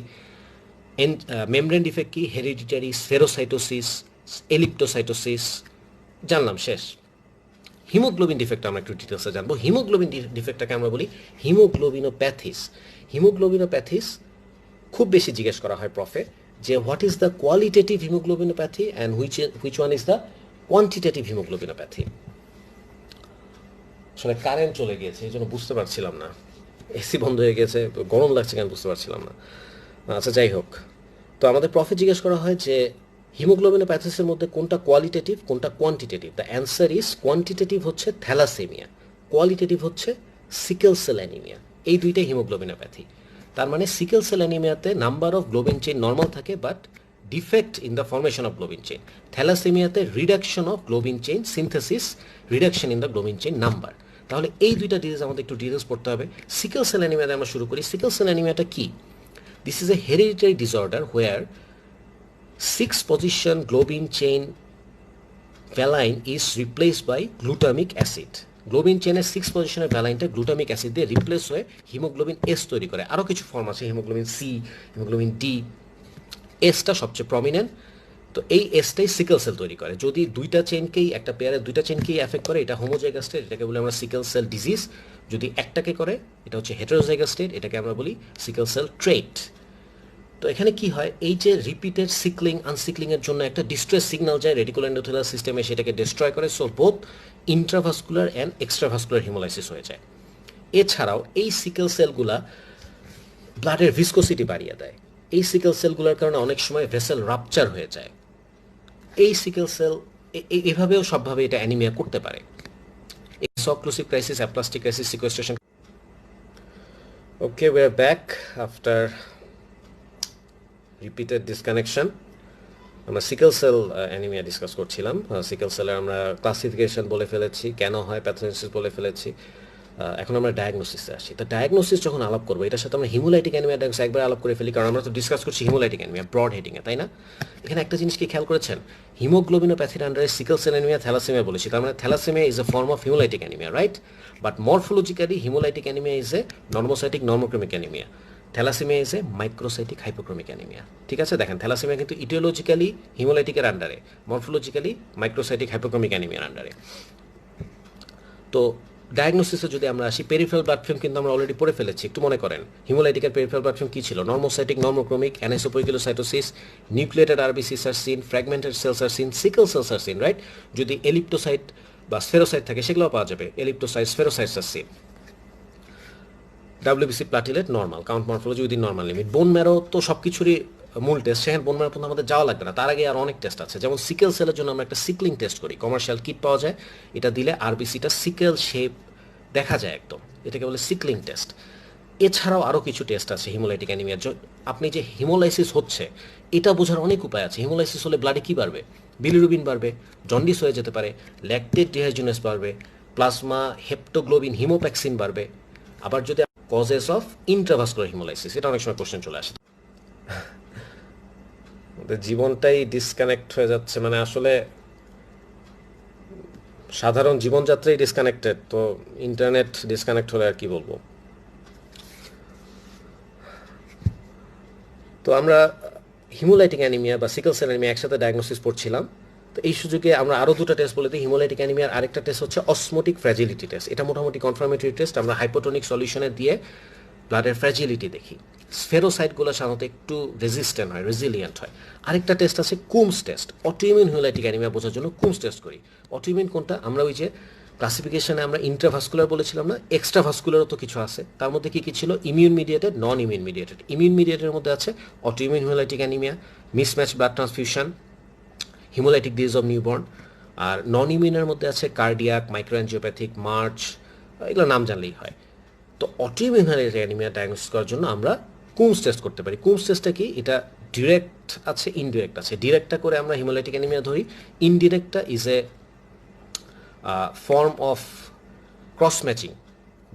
Membrane defect কি, হেরিডিটারি স্ফেরোসাইটোসিস, এলিপ্টোসাইটোসিস, জানলাম, শেষ। হিমোগ্লোবিন ডিফেক্ট আমরা একটু ডিটেলসে জানবো। হিমোগ্লোবিন ডিফেক্টটাকে আমরা বলি হিমোগ্লোবিনোপ্যাথিস। হিমোগ্লোবিনোপ্যাথিস খুব বেশি জিজ্ঞেস করা হয় প্রফে, যে what is the qualitative haemoglobinopathy and which one is the quantitative haemoglobinopathy. আসলে কারেন্ট চলে গিয়েছে, এই জন্য বুঝতে পারছিলাম না, এসি বন্ধ হয়ে গেছে, গরম লাগছে কেন বুঝতে পারছিলাম না। আচ্ছা যাই হোক, তো আমাদের প্রফে জিজ্ঞেস করা হয় যে হিমোগ্লোবিনোপ্যাথিসের মধ্যে কোনটা কোয়ালিটেটিভ কোনটা quantitative. The answer is quantitative হচ্ছে থ্যালাসেমিয়া, কোয়ালিটেটিভ হচ্ছে সিকেল সেল অ্যানিমিয়া। এই দুইটাই হিমোগ্লোবিনোপ্যাথি। তার মানে সিকেল সেল অ্যানিমিয়াতে number of globin chain normal থাকে but defect in the formation of globin chain. থ্যালাসেমিয়াতে reduction of globin chain synthesis, reduction in the globin chain number. তাহলে এই দুইটা ডিজিজ আমাদের একটু ডিটেলস পড়তে হবে। সিকেল সেল অ্যানিমিয়াতে আমরা শুরু করি। সিকেল সেল অ্যানিমিয়াটা কি? This is a hereditary disorder where 6-position globin chain valine is replaced by glutamic acid. Globin চেনের 6 পজিশনের ভ্যালাইনটা গ্লুটামিক অ্যাসিড দিয়ে রিপ্লেস হয়ে হিমোগ্লোবিন এস তৈরি করে। আরও কিছু ফর্ম আছে, হিমোগ্লোবিন সি, হিমোগ্লোবিন ডি, এসটা সবচেয়ে প্রমিনেন্ট। তো এই এসটাই সিকেল সেল তৈরি করে। যদি দুইটা চেনকেই, একটা পেয়ারের দুইটা চেনকেই এফেক্ট করে, এটা হোমোজাইগাস স্টেট, এটাকে বলি আমরা সিকেল সেল ডিজিজ। যদি একটাকে করে, এটা হচ্ছে হেটেরোজাইগাস স্টেট, এটাকে আমরা বলি সিকেল সেল ট্রেট। তো এখানে কি হয়, এই যে রিপিটেড সিকলিং আনসিকলিংয়ের জন্য একটা ডিস্ট্রেস সিগন্যাল যায় রেটিকুলো এন্ডোথেলিয়াল সিস্টেমে, সেটাকে ডিস্ট্রয় করে। So both intravascular and extravascular haemolysis হয়ে যায়। এছাড়াও এই সিকেল সেলগুলা ব্লাডের ভিসকোসিটি বাড়িয়ে দেয়। এই সিকেল সেলগুলোর কারণে অনেক সময় ভেসেল রাপচার হয়ে যায়। এই সিকেল সেল এভাবেও সবভাবে এটা অ্যানিমিয়া করতে পারে। Exclusive crisis, aplastic crisis, sequestration. Okay, we are back after repeated disconnection. আমরা সিকেল সেল অ্যানিমিয়া ডিসকাস করছিলাম। সিকেল সেলের আমরা ক্লাসিফিকেশন বলে ফেলেছি, কেন হয় প্যাথোজেনেসিস বলে ফেলেছি। এখন আমরা ডায়াগনোসিসে আসি। তো ডায়াগনোসিস যখন আলাপ করবো, এটার সাথে আমরা হিমোলাইটিক অ্যানিমিয়া ডায়াগনোসিস একবার আলাপ করে ফেলি, কারণ আমরা তো ডিসকাস করছি হিমোলাইটিক অ্যানিমিয়া ব্রড হেডিংয়ে, তাই না? এখানে একটা জিনিস কি খেয়াল করেছেন, হিমোগ্লোবিনোপ্যাথির আন্ডারে সিকেল সেল অ্যানিমিয়া, থ্যালাসেমিয়া বলেছি। তার মানে thalassaemia is a form of haemolytic anaemia, right? But morphologically haemolytic anaemia is a normocytic normochromic anaemia, thalassaemia is a microcytic hypochromic anaemia. ঠিক আছে, দেখেন থ্যালাসেমিয়া কিন্তু ইটিওলজিক্যালি হিমোলাইটিকের আন্ডারে, মরফোলজিক্যালি মাইক্রোসাইটিক হাইপোক্রমিক অ্যানিমিয়ার আন্ডারে। তো ডায়াগনোসিসে যদি আমরা আসি, পেরিফেরাল ব্লাড ফিল্ম কিন্তু আমরা অলরেডি পড়ে ফেলেছি, একটু মনে করেন। হিমোলাইটিকের পেরিফেরাল ব্লাড ফিল্ম কী ছিল? Normocytic normochromic, anisopoikilocytosis, nucleated RBCs are seen, fragmented cells are seen, sickle cells are seen, right? যদি এলিপ্টোসাইট বা স্ফেরোসাইট থাকে সেগুলোও পাওয়া যাবে, elliptocyte, spherocytes are seen. WBC platelet normal, count morphology within normal limit. Bone marrow তো সব কিছুরই মূল টেস্ট, সেখানে বোন ম্যারো পর্যন্ত আমাদের যাওয়া লাগবে না, তার আগে আর অনেক টেস্ট আছে। যেমন সিকেল সেলের জন্য আমরা একটা সিকলিং টেস্ট করি, কমার্শিয়াল কিট পাওয়া যায়, এটা দিলে আরবিসিটা সিকেল শেপ দেখা যায় একদম, এটাকে বলে সিকলিং টেস্ট। এছাড়াও আরও কিছু টেস্ট আছে হিমোলাইটিক অ্যানিমিয়ার। আপনি যে হিমোলাইসিস হচ্ছে এটা বোঝার অনেক উপায় আছে। হিমোলাইসিস হলে ব্লাডে কী বাড়বে? বিলিরুবিন বাড়বে, জন্ডিস হয়ে যেতে পারে, ল্যাকটেট ডিহাইড্রোজেনেস বাড়বে, প্লাজমা হেপ্টোগ্লোবিন হিমোপ্যাক্সিন বাড়বে। আবার যদি কজেস অফ ইন্ট্রাভাস্কুলার হিমোলাইসিস, এটা অনেক সময় কোশ্চেন চলে আসে। জীবনটাই ডিসকানেক্ট হয়ে যাচ্ছে, মানে আসলে সাধারণ জীবনযাত্রাই ডিসকানেক্টেড, তো ইন্টারনেট ডিসকানেক্ট হলে আর কি বলবো। তো আমরা হিমোলাইটিক অ্যানিমিয়া বা সিকেল সেল অ্যানিমিয়া একসাথে ডায়াগনোসিস পড়ছিলাম। তো এই সুযোগে আমরা আরও দুটো টেস্ট বলে দিই। হিমোলাইটিক অ্যানিমিয়ার আরেকটা টেস্ট হচ্ছে অসমোটিক ফ্র্যাজিলিটি টেস্ট। এটা মোটামুটি কনফার্মেটরি টেস্ট। আমরা হাইপোটোনিক সলিউশনে দিয়ে ব্লাডের ফ্র্যাজিলিটি দেখি। স্ফেরোসাইটগুলো সাধারণত একটু রেজিস্ট্যান্ট হয়, রেজিলিয়েন্ট হয়। আরেকটা টেস্ট আছে Coombs test, autoimmune haemolytic anaemia বোঝার জন্য কুমস টেস্ট করি। অটোইমিউন কোনটা? আমরা ওই যে ক্লাসিফিকেশনে আমরা ইন্ট্রাভাস্কুলার বলেছিলাম না, এক্সট্রাভাস্কুলারও তো কিছু আছে। তার মধ্যে কি কি ছিল? Immune mediated, non immune mediated. Immune মিডিয়েটের মধ্যে আছে autoimmune haemolytic anaemia, mismatch blood transfusion, haemolytic disease of newborn. আর নন ইমিউনের মধ্যে আছে কার্ডিয়াক, মাইক্রোঅ্যাঞ্জিওপ্যাথিক, মার্চ, এগুলো নাম জানলেই হয়। তো অটোইমিউন হিমোলাইটিক অ্যানিমিয়া ডায়াগনোসিস করার জন্য আমরা কুমস টেস্ট করতে পারি। কুমস টেস্টটা কি? এটা ডিরেক্ট আছে, ইনডিরেক্ট আছে। ডিরেক্টটা করে আমরা হিমোলাইটিক অ্যানিমিয়া ধরি, ইনডিরেক্টটা is a form of cross matching,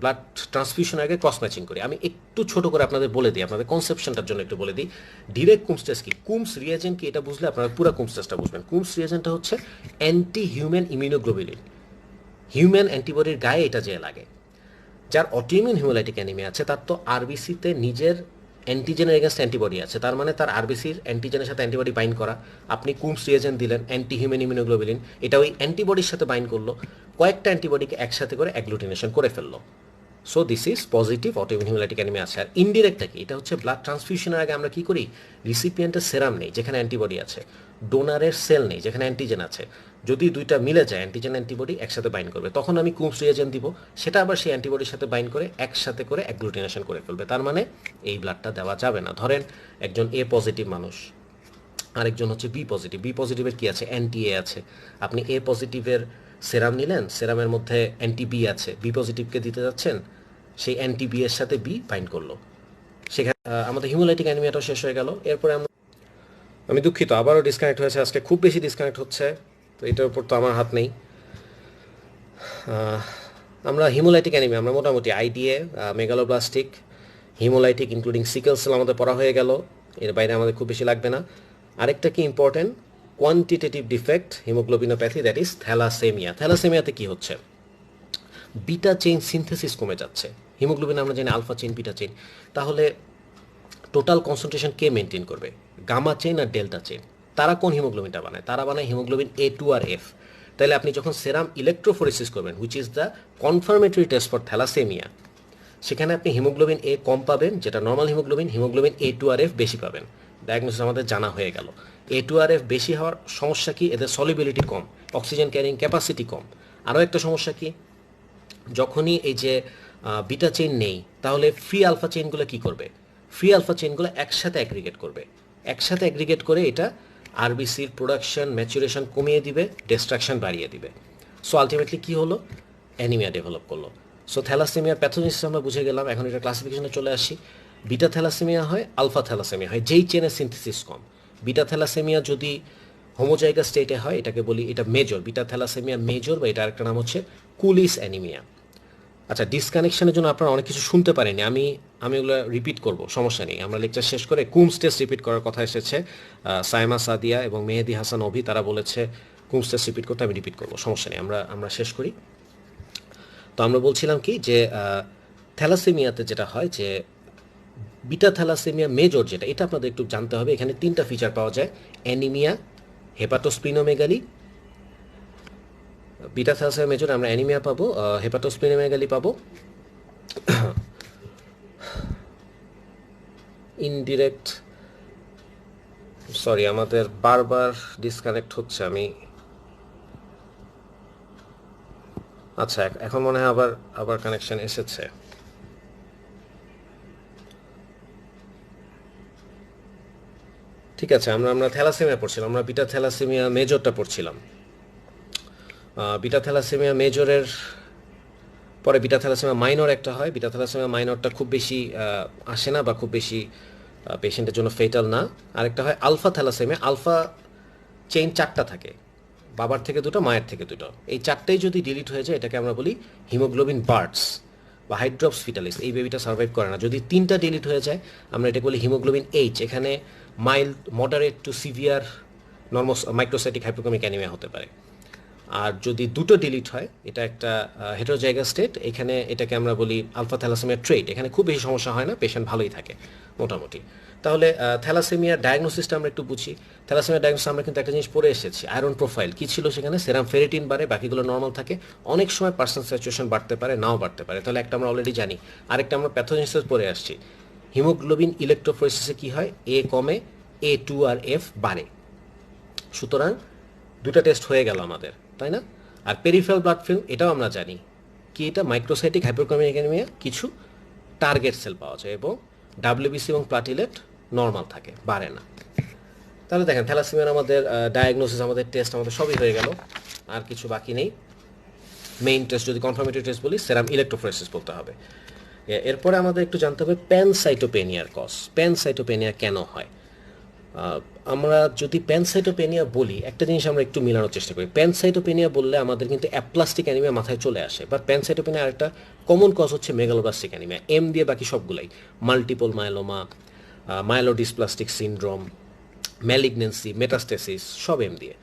blood ট্রান্সফিউশনের আগে ক্রস ম্যাচিং করি। আমি একটু ছোট করে আপনাদের বলে দিই, আপনাদের কনসেপশনটার জন্য একটু বলে দিই। ডিরেক্ট কুমস টেস্ট কি, কুমস রিয়েজেন্ট কি, এটা বুঝলে আপনারা পুরো কুমস টেস্টটা বুঝবেন। কুমস রিয়েজেন্টটা হচ্ছে অ্যান্টি হিউম্যান ইমিউনোগ্লোবুলিন, হিউম্যান অ্যান্টিবডির গায়ে এটা যে লাগে। যার অটোইমিউন হিমোলাইটিক অ্যানিমিয়া আছে তার তো আরবিসিতে নিজের অ্যান্টিজেনের এগেনস্ট অ্যান্টিবডি আছে, তার মানে তার আরবিসির অ্যান্টিজেনের সাথে অ্যান্টিবডি বাইন্ড করা। আপনি কুমস রিয়েজেন্ট দিলেন, অ্যান্টি হিউম্যান ইমিউনোগ্লোবুলিন, এটা ওই অ্যান্টিবডির সাথে বাইন্ড করলো, কয়েকটা অ্যান্টিবডিকে একসাথে করে অ্যাগ্লুটিনেশন করে ফেললো। So this is positive autoimmune haemolytic anaemia আছে। আর ইনডিরেক্টটা কি? এটা হচ্ছে ব্লাড ট্রান্সফিউশনের আগে আমরা কি করি? রিসিপিয়েন্টের সেরাম নেই যেখানে অ্যান্টিবডি আছে, ডোনারের সেল নেই যেখানে অ্যান্টিজেন আছে। যদি দুইটা মিলে যায়, অ্যান্টিজেন অ্যান্টিবডি একসাথে বাইন্ড করবে, তখন আমি কুমস রিয়েজেন্ট দিব, সেটা আবার সেই অ্যান্টিবডির সাথে বাইন্ড করে একসাথে করে অ্যাগ্লুটিনেশন করে ফেলবে। তার মানে এই ব্লাডটা দেওয়া যাবে না। ধরেন একজন এ পজিটিভ মানুষ, আরেকজন হচ্ছে বি পজিটিভ। বি পজিটিভের কি আছে? অ্যান্টি এ আছে। আপনি এ পজিটিভের সেরাম নিলেন, সেরামের মধ্যে অ্যান্টি বি আছে, বি পজিটিভকে দিতে যাচ্ছেন, সেই অ্যান্টি বি এর সাথে বি বাইন্ড করলো, সেখানে আমাদের হিমোলাইটিক অ্যানিমিয়াটাও শেষ হয়ে গেল। এরপরে আমি দুঃখিত, আবারও ডিসকানেক্ট হয়েছে, আজকে খুব বেশি ডিসকানেক্ট হচ্ছে, তো এটার উপর তো আমার হাত নেই। আমরা হিমোলাইটিক অ্যানিমিয়া আমরা মোটামুটি IDA, megaloblastic, haemolytic including sickle cell আমাদের পড়া হয়ে গেল, এর বাইরে আমাদের খুব বেশি লাগবে না। আরেকটা কি important, quantitative defect haemoglobinopathy, that is thalassaemia. থ্যালাসেমিয়াতে কি হচ্ছে? বিটা চেইন সিনথেসিস কমে যাচ্ছে। হিমোগ্লোবিন আমরা জানি আলফা চেইন, বিটা চেইন, তাহলে টোটাল কনসেন্ট্রেশন কে মেনটেন করবে? গামা চেইন আর ডেল্টা চেইন। তারা কোন হিমোগ্লোবিনটা বানায়? তারা বানায় হিমোগ্লোবিন A2 আর F। তাহলে আপনি যখন সেরাম ইলেকট্রোফোরেসিস করবেন, which is the confirmatory test for thalassaemia, সেখানে আপনি হিমোগ্লোবিন এ কম পাবেন, যেটা নর্মাল হিমোগ্লোবিন, হিমোগ্লোবিন A2 আর F বেশি পাবেন। ডায়াগনোসিস আমাদের জানা হয়ে গেল। A2 আর F বেশি হওয়ার সমস্যা কি? এদের সলিবিলিটি কম, অক্সিজেন ক্যারিং ক্যাপাসিটি কম। আরও একটা সমস্যা কি? যখনই এই যে বিটা চেইন নেই, তাহলে ফ্রি আলফা চেইনগুলো কি করবে? ফ্রি আলফা চেইনগুলো একসাথে অ্যাগ্রিগেট করবে, একসাথে অ্যাগ্রিগেট করে এটা আরবিসির প্রোডাকশন ম্যাচুরেশন কমিয়ে দিবে, ডিস্ট্রাকশন বাড়িয়ে দিবে। সো আলটিমেটলি কী হলো? অ্যানিমিয়া ডেভেলপ করলো। সো থ্যালাসেমিয়ার প্যাথোজেনেসিস আমরা বুঝে গেলাম। এখন এটা ক্লাসিফিকেশনে চলে আসি। বিটা থ্যালাসেমিয়া হয়, আলফা থ্যালাসেমিয়া হয়, যেই চেনের সিনথেসিস কম। বিটা থ্যালাসেমিয়া যদি হোমোজাইগাস স্টেটে হয়, এটাকে বলি এটা মেজর, বিটা থ্যালাসেমিয়া মেজর, বা এটা আরেকটা নাম হচ্ছে কুলিস অ্যানিমিয়া। আচ্ছা, ডিসকানেকশনের জন্য আপনারা অনেক কিছু শুনতে পারেনি, আমি ওগুলো রিপিট করব, সমস্যা নেই। আমরা লেকচার শেষ করে কুমস টেস্ট রিপিট করার কথা এসেছে, সাইমা সাদিয়া এবং মেহেদি হাসান অভি, তারা বলেছে কুমস টেস্ট রিপিট করতে, আমি রিপিট করব, সমস্যা নেই। আমরা শেষ করি। তো আমরা বলছিলাম কি যে থ্যালাসেমিয়াতে যেটা হয় যে বিটা থ্যালাসেমিয়া মেজর যেটা, এটা আপনাদের একটু জানতে হবে। এখানে তিনটা ফিচার পাওয়া যায়: অ্যানিমিয়া, হেপাটোস্প্লিনোমেগালি। বিটা থ্যালাসেমিয়া মেজর আমরা অ্যানিমিয়া পাবো, হেপাটোস্প্লিনোমেগালি পাবো, ইনডিরেক্ট, সরি আমাদের বারবার ডিসকানেক্ট হচ্ছে, আমি আচ্ছা এখন মনে হয় আবার কানেকশন এসেছে। ঠিক আছে, আমরা থ্যালাসেমিয়া পড়ছিলাম, আমরা বিটা থ্যালাসেমিয়া মেজরটা পড়ছিলাম। বিটা থ্যালাসেমিয়া মেজরের পরে বিটা থ্যালাসেমিয়া মাইনর একটা হয়। বিটা থ্যালাসেমিয়া মাইনরটা খুব বেশি আসে না, বা খুব বেশি পেশেন্টের জন্য ফেটাল না। আরেকটা হয় আলফা থ্যালাসেমিয়া। আলফা চেইন 4টা থাকে, বাবার থেকে 2টো, মায়ের থেকে 2টো। এই 4টেই যদি ডিলিট হয়ে যায়, এটাকে আমরা বলি হিমোগ্লোবিন বার্ডস বা হাইড্রপস ফিটালিস। এই বেবিটা সার্ভাইভ করে না। যদি 3টা ডিলিট হয়ে যায়, আমরা এটাকে বলি হিমোগ্লোবিন এইচ। এখানে mild, moderate two severe microcytic hypochromic anaemia হতে পারে। আর যদি 2টো ডিলিট হয়, এটা একটা হেটেরোজাইগাস স্টেট, এখানে এটাকে আমরা বলি আলফা থ্যালাসেমিয়া ট্রেট। এখানে খুব বেশি সমস্যা হয় না, পেশেন্ট ভালোই থাকে মোটামুটি। তাহলে থ্যালাসেমিয়ার ডায়াগনোসিসটা আমরা একটু বুঝি। থ্যালাসেমিয়ার ডায়াগনোসিস আমরা কিন্তু একটা জিনিস পড়ে এসেছি, আয়রন প্রোফাইল কী ছিল সেখানে? সেরাম ফেরিটিন বাড়ে, বাকিগুলো নর্মাল থাকে। অনেক সময় পার্সেন্ট স্যাচুরেশন বাড়তে পারে, নাও বাড়তে পারে। তাহলে একটা আমরা অলরেডি জানি। আরেকটা আমরা প্যাথোজেনেসিস পড়ে আসছি, হিমোগ্লোবিন ইলেকট্রোফোরেসিসে কী হয়? এ কমে, A2 আর F বাড়ে। সুতরাং 2টা টেস্ট হয়ে গেল আমাদের, তাই না? আর পেরিফেরাল ব্লাড ফিল্ম এটাও আমরা জানি কি, এটা মাইক্রোসাইটিক হাইপোক্রোমিক অ্যানিমিয়া, কিছু টার্গেট সেল পাওয়া যায় এবং ডাব্লিউবিসি এবং প্লাটিলেট নর্মাল থাকে, বাড়ে না। তাহলে দেখেন থ্যালাসেমিয়ার আমাদের ডায়াগনোসিস, আমাদের টেস্ট, আমাদের সবই হয়ে গেল, আর কিছু বাকি নেই। মেইন টেস্ট যদি কনফার্মেটরি টেস্ট বলি, সেরাম ইলেকট্রোফোরেসিস বলতে হবে। এরপরে আমাদের একটু জানতে হবে প্যানসাইটোপেনিয়ার কজ। প্যানসাইটোপেনিয়া কেন হয়? আমরা যদি প্যানসাইটোপেনিয়া বলি, একটা জিনিস আমরা একটু মেলানোর চেষ্টা করি। প্যানসাইটোপেনিয়া বললে আমাদের কিন্তু অ্যাপ্লাস্টিক অ্যানিমিয়া মাথায় চলে আসে, বাট প্যানসাইটোপেনিয়া আরেকটা কমন কজ হচ্ছে মেগালোব্লাস্টিক অ্যানিমিয়া। এম দিয়ে বাকি সবগুলাই, multiple myeloma, myelodysplastic syndrome, malignancy, metastasis, সব এম দিয়ে।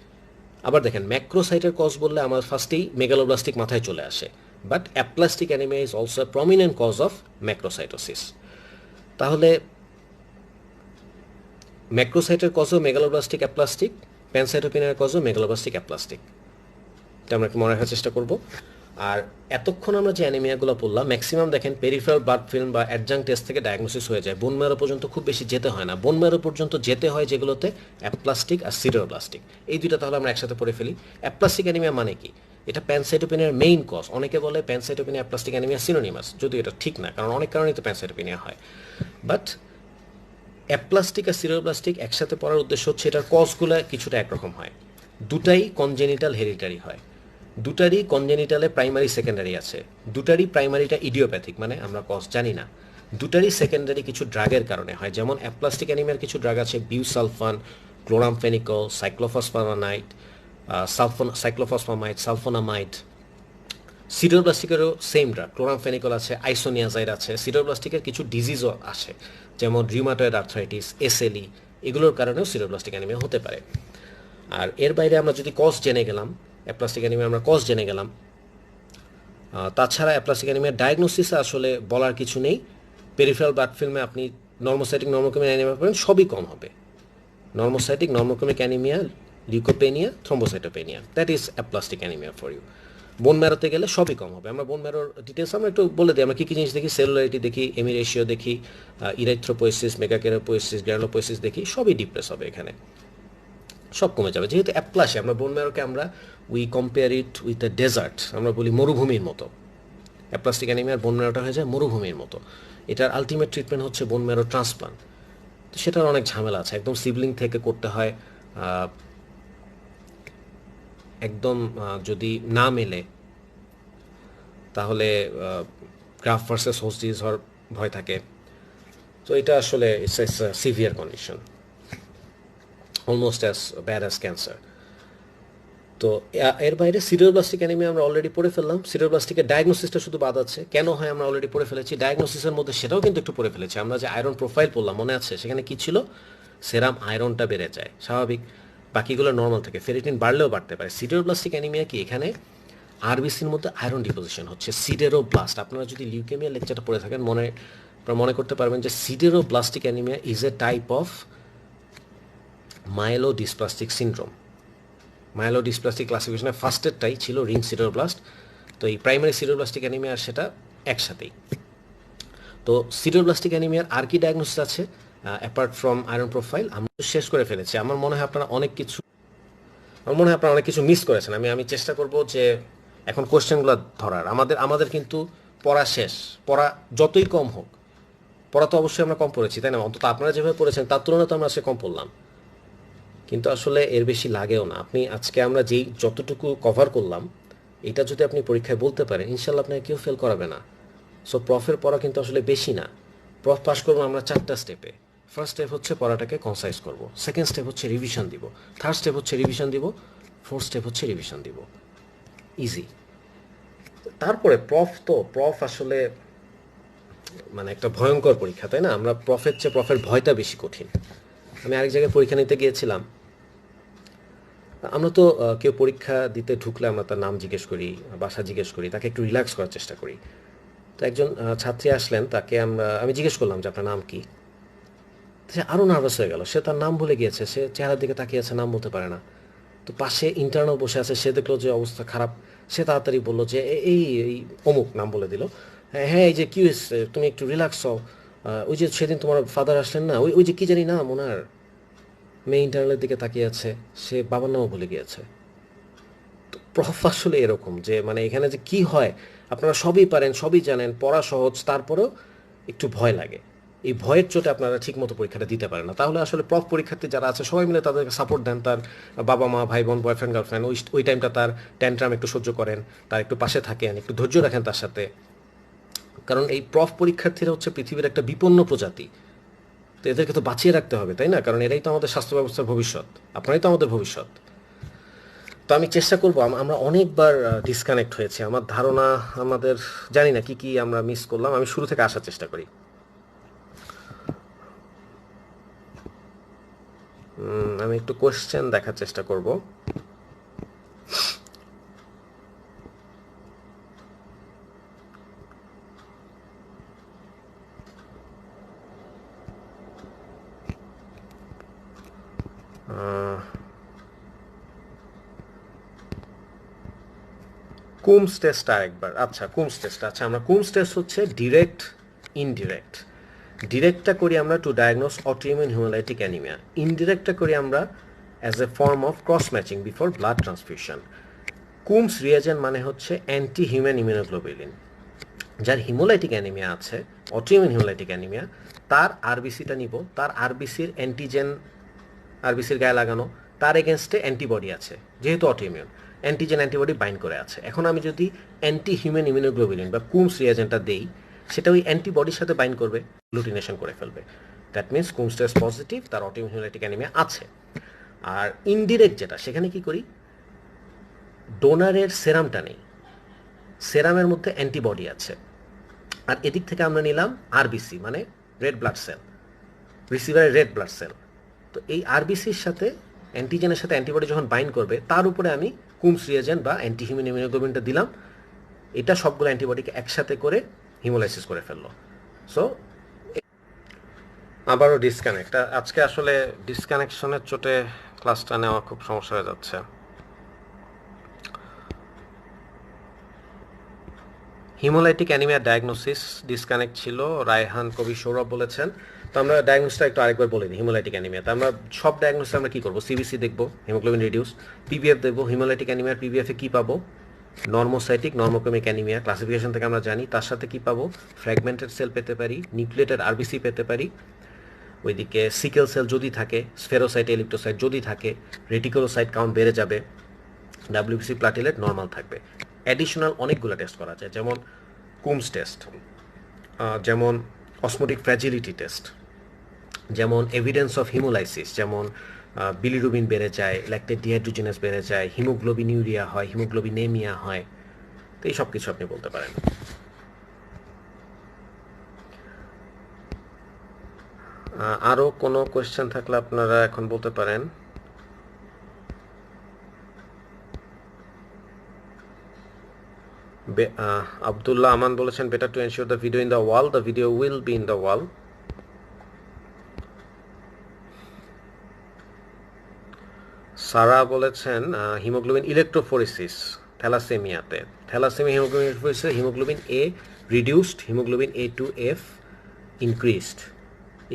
আবার দেখেন ম্যাক্রোসাইটের কজ বললে আমার ফার্স্টেই মেগালোব্লাস্টিক মাথায় চলে আসে, but aplastic anaemia is also a prominent cause of macrocytosis. তাহলে ম্যাক্রোসাইটের কজও মেগালোব্লাস্টিক অ্যাপ্লাস্টিক, প্যানসাইটোপেনিয়ার কজও মেগালোব্লাস্টিক অ্যাপ্লাস্টিক, এটা আমরা একটু মনে রাখার চেষ্টা করব। আর এতক্ষণ আমরা যে অ্যানিমিয়াগুলো বললাম, ম্যাক্সিমাম দেখেন পেরিফেরাল ব্লাড ফিল্ম বা অ্যাডজাঙ্ক টেস্ট থেকে ডায়াগনোসিস হয়ে যায়, বোন ম্যারো পর্যন্ত খুব বেশি যেতে হয় না। বোন ম্যারো পর্যন্ত যেতে হয় যেগুলোতে অ্যাপ্লাস্টিক আর সিডারোব্লাস্টিক, এই দুইটা তাহলে আমরা একসাথে পড়ে ফেলি। অ্যাপ্লাস্টিক অ্যানিমিয়া মানে কি? এটা প্যানসাইটোপেনিয়ার মেইন কজ। অনেকে বলে প্যানসাইটোপেনিয়া অ্যাপ্লাস্টিক অ্যানিমিয়া সিনোনিমাস, যদিও এটা ঠিক না, কারণ অনেক কারণেই তো প্যানসাইটোপেনিয়া হয়। বাট অ্যাপ্লাস্টিক আর সিরোপ্লাস্টিক একসাথে পড়ার উদ্দেশ্য হচ্ছে এটার কজগুলো কিছুটা একরকম হয়। দুটাই কনজেনিটাল হেরিটারি হয়, দুটারই কনজেনিটালে প্রাইমারি সেকেন্ডারি আছে, দুটারই প্রাইমারিটা ইডিওপ্যাথিক, মানে আমরা কজ জানি না। দুটারই সেকেন্ডারি কিছু ড্রাগের কারণে হয়। যেমন অ্যাপ্লাস্টিক অ্যানিমিয়ার কিছু ড্রাগ আছে, busulfan, chloramphenicol, cyclophosphamide, cyclophosphamide, sulfonamide. সিডোপ্লাস্টিকেরও সেম ড্রাগ, ক্লোরামফেনিকল আছে, আইসোনিয়াজাইড আছে। সিডোপ্লাস্টিকের কিছু ডিজিজও আসে, যেমন রিউমাটয়েড আর্থ্রাইটিস, এসএলই, এগুলোর কারণেও সিডোপ্লাস্টিক অ্যানিমিয়া হতে পারে। আর এর বাইরে আমরা যদি কজ জেনে গেলাম, অ্যাপ্লাস্টিক অ্যানিমিয়া আমরা কজ জেনে গেলাম, তাছাড়া অ্যাপ্লাস্টিক অ্যানিমিয়ার ডায়াগনোসিসে আসলে বলার কিছু নেই। পেরিফেরাল ব্লাড ফিল্মে আপনি নর্মোসাইটিক নর্মোক্রমিক অ্যানিমিয়া পাবেন, সবই কম হবে। Normocytic normochromic anaemia, leucopenia, thrombocytopenia, that is aplastic anaemia for you. Bone ম্যারোতে গেলে সবই কম হবে। আমরা বোন ম্যারোর ডিটেলস আমরা একটু বলে দিই, আমরা কী কী জিনিস দেখি। সেলুলারিটি দেখি, এমি রেশিও দেখি, ইরাইথ্রোপোয়েসিস, মেগাকেরোপোয়েসিস, গ্র্যানুলোপোয়েসিস দেখি, সবই ডিপ্রেস হবে এখানে, সব কমে যাবে। যেহেতু অ্যাপ্লাসে আমরা বোন ম্যারোকে আমরা we compare it with the desert, আমরা বলি মরুভূমির মতো। অ্যাপ্লাস্টিক অ্যানিমিয়ার বোন ম্যারোটা হয়ে যায় মরুভূমির মতো। এটার আলটিমেট ট্রিটমেন্ট হচ্ছে বোন ম্যারো ট্রান্সপ্লান্ট। তো সেটার অনেক ঝামেলা আছে, একদম সিবলিং থেকে করতে হয়, একদম যদি না মেলে তাহলে গ্রাফ ভার্সেস হোস্ট ডিজিজ হওয়ার ভয় থাকে। তো এটা আসলে it's severe condition, almost as bad as cancer. তো এর বাইরে সিডোপ্লাস্টিক অ্যানিমিয়া আমরা অলরেডি পড়ে ফেললাম। সিডোপ্লাস্টিকের ডায়াগনোসিসটা শুধু বাদ আছে, কেন হয় আমরা অলরেডি পড়ে ফেলেছি। ডায়াগনোসিসের মধ্যে সেটাও কিন্তু একটু পড়ে ফেলেছি আমরা, যে আয়রন প্রোফাইল পড়লাম, মনে আছে সেখানে কি ছিল? সেরাম আয়রনটা বেড়ে যায়, স্বাভাবিক, বাকিগুলো নর্মাল থেকে, ফেরিটিন বাড়লেও বাড়তে পারে। সিডোপ্লাস্টিক অ্যানিমিয়া কি? এখানে আরবিসির মধ্যে আয়রন ডিপোজিশন হচ্ছে, সিডেরোব্লাস্ট। আপনারা যদি লিউকেমিয়া লেকচারটা পড়ে থাকেন, মনে করতে পারবেন যে sideroblastic anaemia is a type of myelodysplastic syndrome. Myelodysplastic ক্লাসিফিকেশনের ফার্স্টেরটাই ছিল রিং সিডোপ্লাস্ট। তো এই প্রাইমারি সিডোপ্লাস্টিক অ্যানিমিয়া আর সেটা একসাথেই। তো সিডোপ্লাস্টিক অ্যানিমিয়ার আর কি ডায়াগনোসিস আছে অ্যাপার্ট ফ্রম আয়রন প্রোফাইল? আমরা শেষ করে ফেলেছি। আমার মনে হয় আপনারা অনেক কিছু মিস করেছেন। আমি চেষ্টা করব যে এখন কোয়েশ্চেনগুলো ধরার। আমাদের কিন্তু পড়া শেষ, পড়া যতই কম হোক, পড়া তো অবশ্যই আমরা কম পড়েছি, তাই না? অন্তত আপনারা যেভাবে পড়েছেন তার তুলনায় তো আমরা আজকে কম পড়লাম, কিন্তু আসলে এর বেশি লাগেও না। আপনি আজকে আমরা যতটুকু কভার করলাম, এটা যদি আপনি পরীক্ষায় বলতে পারেন, ইনশাল্লাহ আপনাকে কেউ ফেল করাবে না। সো প্রফের পড়া কিন্তু আসলে বেশি না। প্রফ পাস করবো আমরা 4টা স্টেপে। ফার্স্ট স্টেপ হচ্ছে পড়াটাকে কনসাইজ করব, সেকেন্ড স্টেপ হচ্ছে রিভিশন দিব, থার্ড স্টেপ হচ্ছে রিভিশন দিব, ফোর্থ স্টেপ হচ্ছে রিভিশন দিব। ইজি। তারপরে প্রফ আসলে মানে একটা ভয়ঙ্কর পরীক্ষা, তাই না? আমরা প্রফের ভয়টা বেশি কঠিন। আমি আরেক জায়গায় পরীক্ষা নিতে গিয়েছিলাম, আমরা তো কেউ পরীক্ষা দিতে ঢুকলে আমরা তার নাম জিজ্ঞেস করি, বাসা জিজ্ঞেস করি, তাকে একটু রিল্যাক্স করার চেষ্টা করি। তো একজন ছাত্রী আসলেন, তাকে আমি জিজ্ঞেস করলাম যে আপনার নাম কি। সে আরও নার্ভাস হয়ে গেল, সে তার নাম ভুলে গিয়েছে, সে চেহারার দিকে তাকিয়ে আছে, নাম বলতে পারে না। তো পাশে ইন্টার্নাল বসে আছে, সে দেখলো যে অবস্থা খারাপ, সে তাড়াতাড়ি বললো যে এই এই অমুক, নাম বলে দিল। হ্যাঁ এই যে কি হয়েছে, তুমি একটু রিল্যাক্স হও, ওই যে সেদিন তোমার ফাদার আসলেন না, ওই যে কি জানি নাম ওনার। মেয়ে ইন্টারনালের দিকে তাকিয়ে আছে, সে বাবার নামও ভুলে গিয়েছে। তো প্রফ আসলে এরকম যে মানে এখানে যে কি হয় আপনারা সবই পারেন, সবই জানেন, পড়া সহজ, তারপরেও একটু ভয় লাগে। এই ভয়ের চোটে আপনারা ঠিকমতো পরীক্ষাটা দিতে পারেন না। তাহলে আসলে প্রফ পরীক্ষার্থী যারা আছে সবাই মিলে তাদেরকে সাপোর্ট দেন, তার বাবা মা ভাই বোন বয়ফ্রেন্ড গার্লফ্রেন্ড ওই টাইমটা তার ট্যান্ট্রাম একটু সহ্য করেন, তার একটু পাশে থাকেন, একটু ধৈর্য রাখেন তার সাথে। কারণ এই প্রফ পরীক্ষার্থীরা হচ্ছে পৃথিবীর একটা বিপন্ন প্রজাতি, তো এদেরকে তো বাঁচিয়ে রাখতে হবে, তাই না? কারণ এরাই তো আমাদের স্বাস্থ্য ব্যবস্থার ভবিষ্যৎ, আপনারাই তো আমাদের ভবিষ্যৎ। তো আমি চেষ্টা করবো, আমরা অনেকবার ডিসকানেক্ট হয়েছে, আমার ধারণা আমাদের জানি না কি কি আমরা মিস করলাম, আমি শুরু থেকে আসার চেষ্টা করি। আমি একটু কোয়েশ্চেন দেখার চেষ্টা করব। কুমস টেস্ট আরেকবার, আচ্ছা কুমস টেস্ট, আচ্ছা আমরা কুমস টেস্ট হচ্ছে ডিরেক্ট ইনডিরেক্ট। ডিরেক্টটা করি আমরা to diagnose autoimmune haemolytic anaemia, ইনডিরেক্টটা করি আমরা as a form of cross matching before blood transfusion. Coombs reagent মানে হচ্ছে অ্যান্টি হিউম্যান ইমিউনোগ্লোবুলিন। যার হিমোলাইটিক অ্যানিমিয়া আছে, অটোইমিউন হিমোলাইটিক অ্যানিমিয়া, তার আরবিসিটা নিব, তার আরবিসির অ্যান্টিজেন, আরবিসির গায়ে লাগানো, তার এগেনস্টে অ্যান্টিবডি আছে, যেহেতু অটোইমিউন অ্যান্টিজেন অ্যান্টিবডি বাইন্ড করে আছে। এখন আমি যদি অ্যান্টি হিউম্যান ইমিউনোগ্লোবুলিন বা কুমস রিয়েজেন্টটা দেই, সেটা ওই অ্যান্টিবডির সাথে বাইন্ড করবে, গ্লুটিনেশন করে ফেলবে। That means Coombs test positive, তার অটোইমিউন হিমোলাইটিক অ্যানিমিয়া আছে। আর ইনডিরেক্ট যেটা, সেখানে কি করি, ডোনারের সেরামটা নেই, সেরামের মধ্যে অ্যান্টিবডি আছে, আর এদিক থেকে আমরা নিলাম আরবিসি মানে রেড ব্লাড সেল, রিসিভারের রেড ব্লাড সেল। তো এই আরবিসির সাথে অ্যান্টিজেনের সাথে অ্যান্টিবডি যখন বাইন্ড করবে, তার উপরে আমি কুমস রিয়েজেন্ট বা অ্যান্টি হিউম্যান ইমিউনোগ্লোবুলিনটা দিলাম, এটা সবগুলো অ্যান্টিবডিকে একসাথে করে হিমোলাইসিস করে ফেললো। সো আবারও ডিসকানেক্ট, আজকে আসলে ডিসকানেকশনের চোটে ক্লাসটা নেওয়া খুব সমস্যা হয়ে যাচ্ছে। হিমোলাইটিক অ্যানিমিয়া ডায়াগনোসিস ডিসকানেক্ট ছিল, রায়হান কবি সৌরভ বলেছেন। তো আমরা ডায়াগনোসিসটা একটু আরেকবার বলে দিই। হিমোলাইটিক অ্যানিমিয়া, তো আমরা সব ডায়াগনোসিস আমরা কী করবো, সিবিসি দেখবো, হিমোগ্লোবিন রিডিউস, পিবিএফ দেখবো। হিমোলাইটিক অ্যানিমিয়ার পিবিএফে কী পাবো, নর্মোসাইটিক নর্মোকেমিক অ্যানিমিয়া ক্লাসিফিকেশন থেকে আমরা জানি। তার সাথে কী পাবো, ফ্র্যাগমেন্টেড সেল পেতে পারি, নিউক্লিয়েটেড আরবিসি পেতে পারি, ওইদিকে সিকেল সেল যদি থাকে, স্ফেরোসাইট এলিপ্টোসাইট যদি থাকে, রেটিকুলোসাইট কাউন্ট বেড়ে যাবে, ডাব্লিউবিসি প্লাটিলেট নর্মাল থাকবে। অ্যাডিশনাল অনেকগুলো টেস্ট করা যায়, যেমন কুমস টেস্ট, যেমন অসমোটিক ফ্র্যাজিলিটি টেস্ট, যেমন এভিডেন্স অফ হিমোলাইসিস, যেমন বিলিরুবিন বেড়ে যায়, ল্যাকটেট ডিহাইড্রোজেনেস বেড়ে যায়, হিমোগ্লোবিন ইউরিয়া হয়, হিমোগ্লোবিনেমিয়া হয়। তো এই সব কিছু আপনি বলতে পারেন। আরও কোনো কোয়েশ্চেন থাকলে আপনারা এখন বলতে পারেন। আব্দুল্লাহ আমান বলেছেন, better to ensure the video in the wall, the video will be in the wall. Sara বলেছেন হিমোগ্লোবিন ইলেকট্রোফোরেসিস থ্যালাসেমিয়াতে, thalassaemia haemoglobin electrophoresis, haemoglobin A reduced, haemoglobin A two F increased.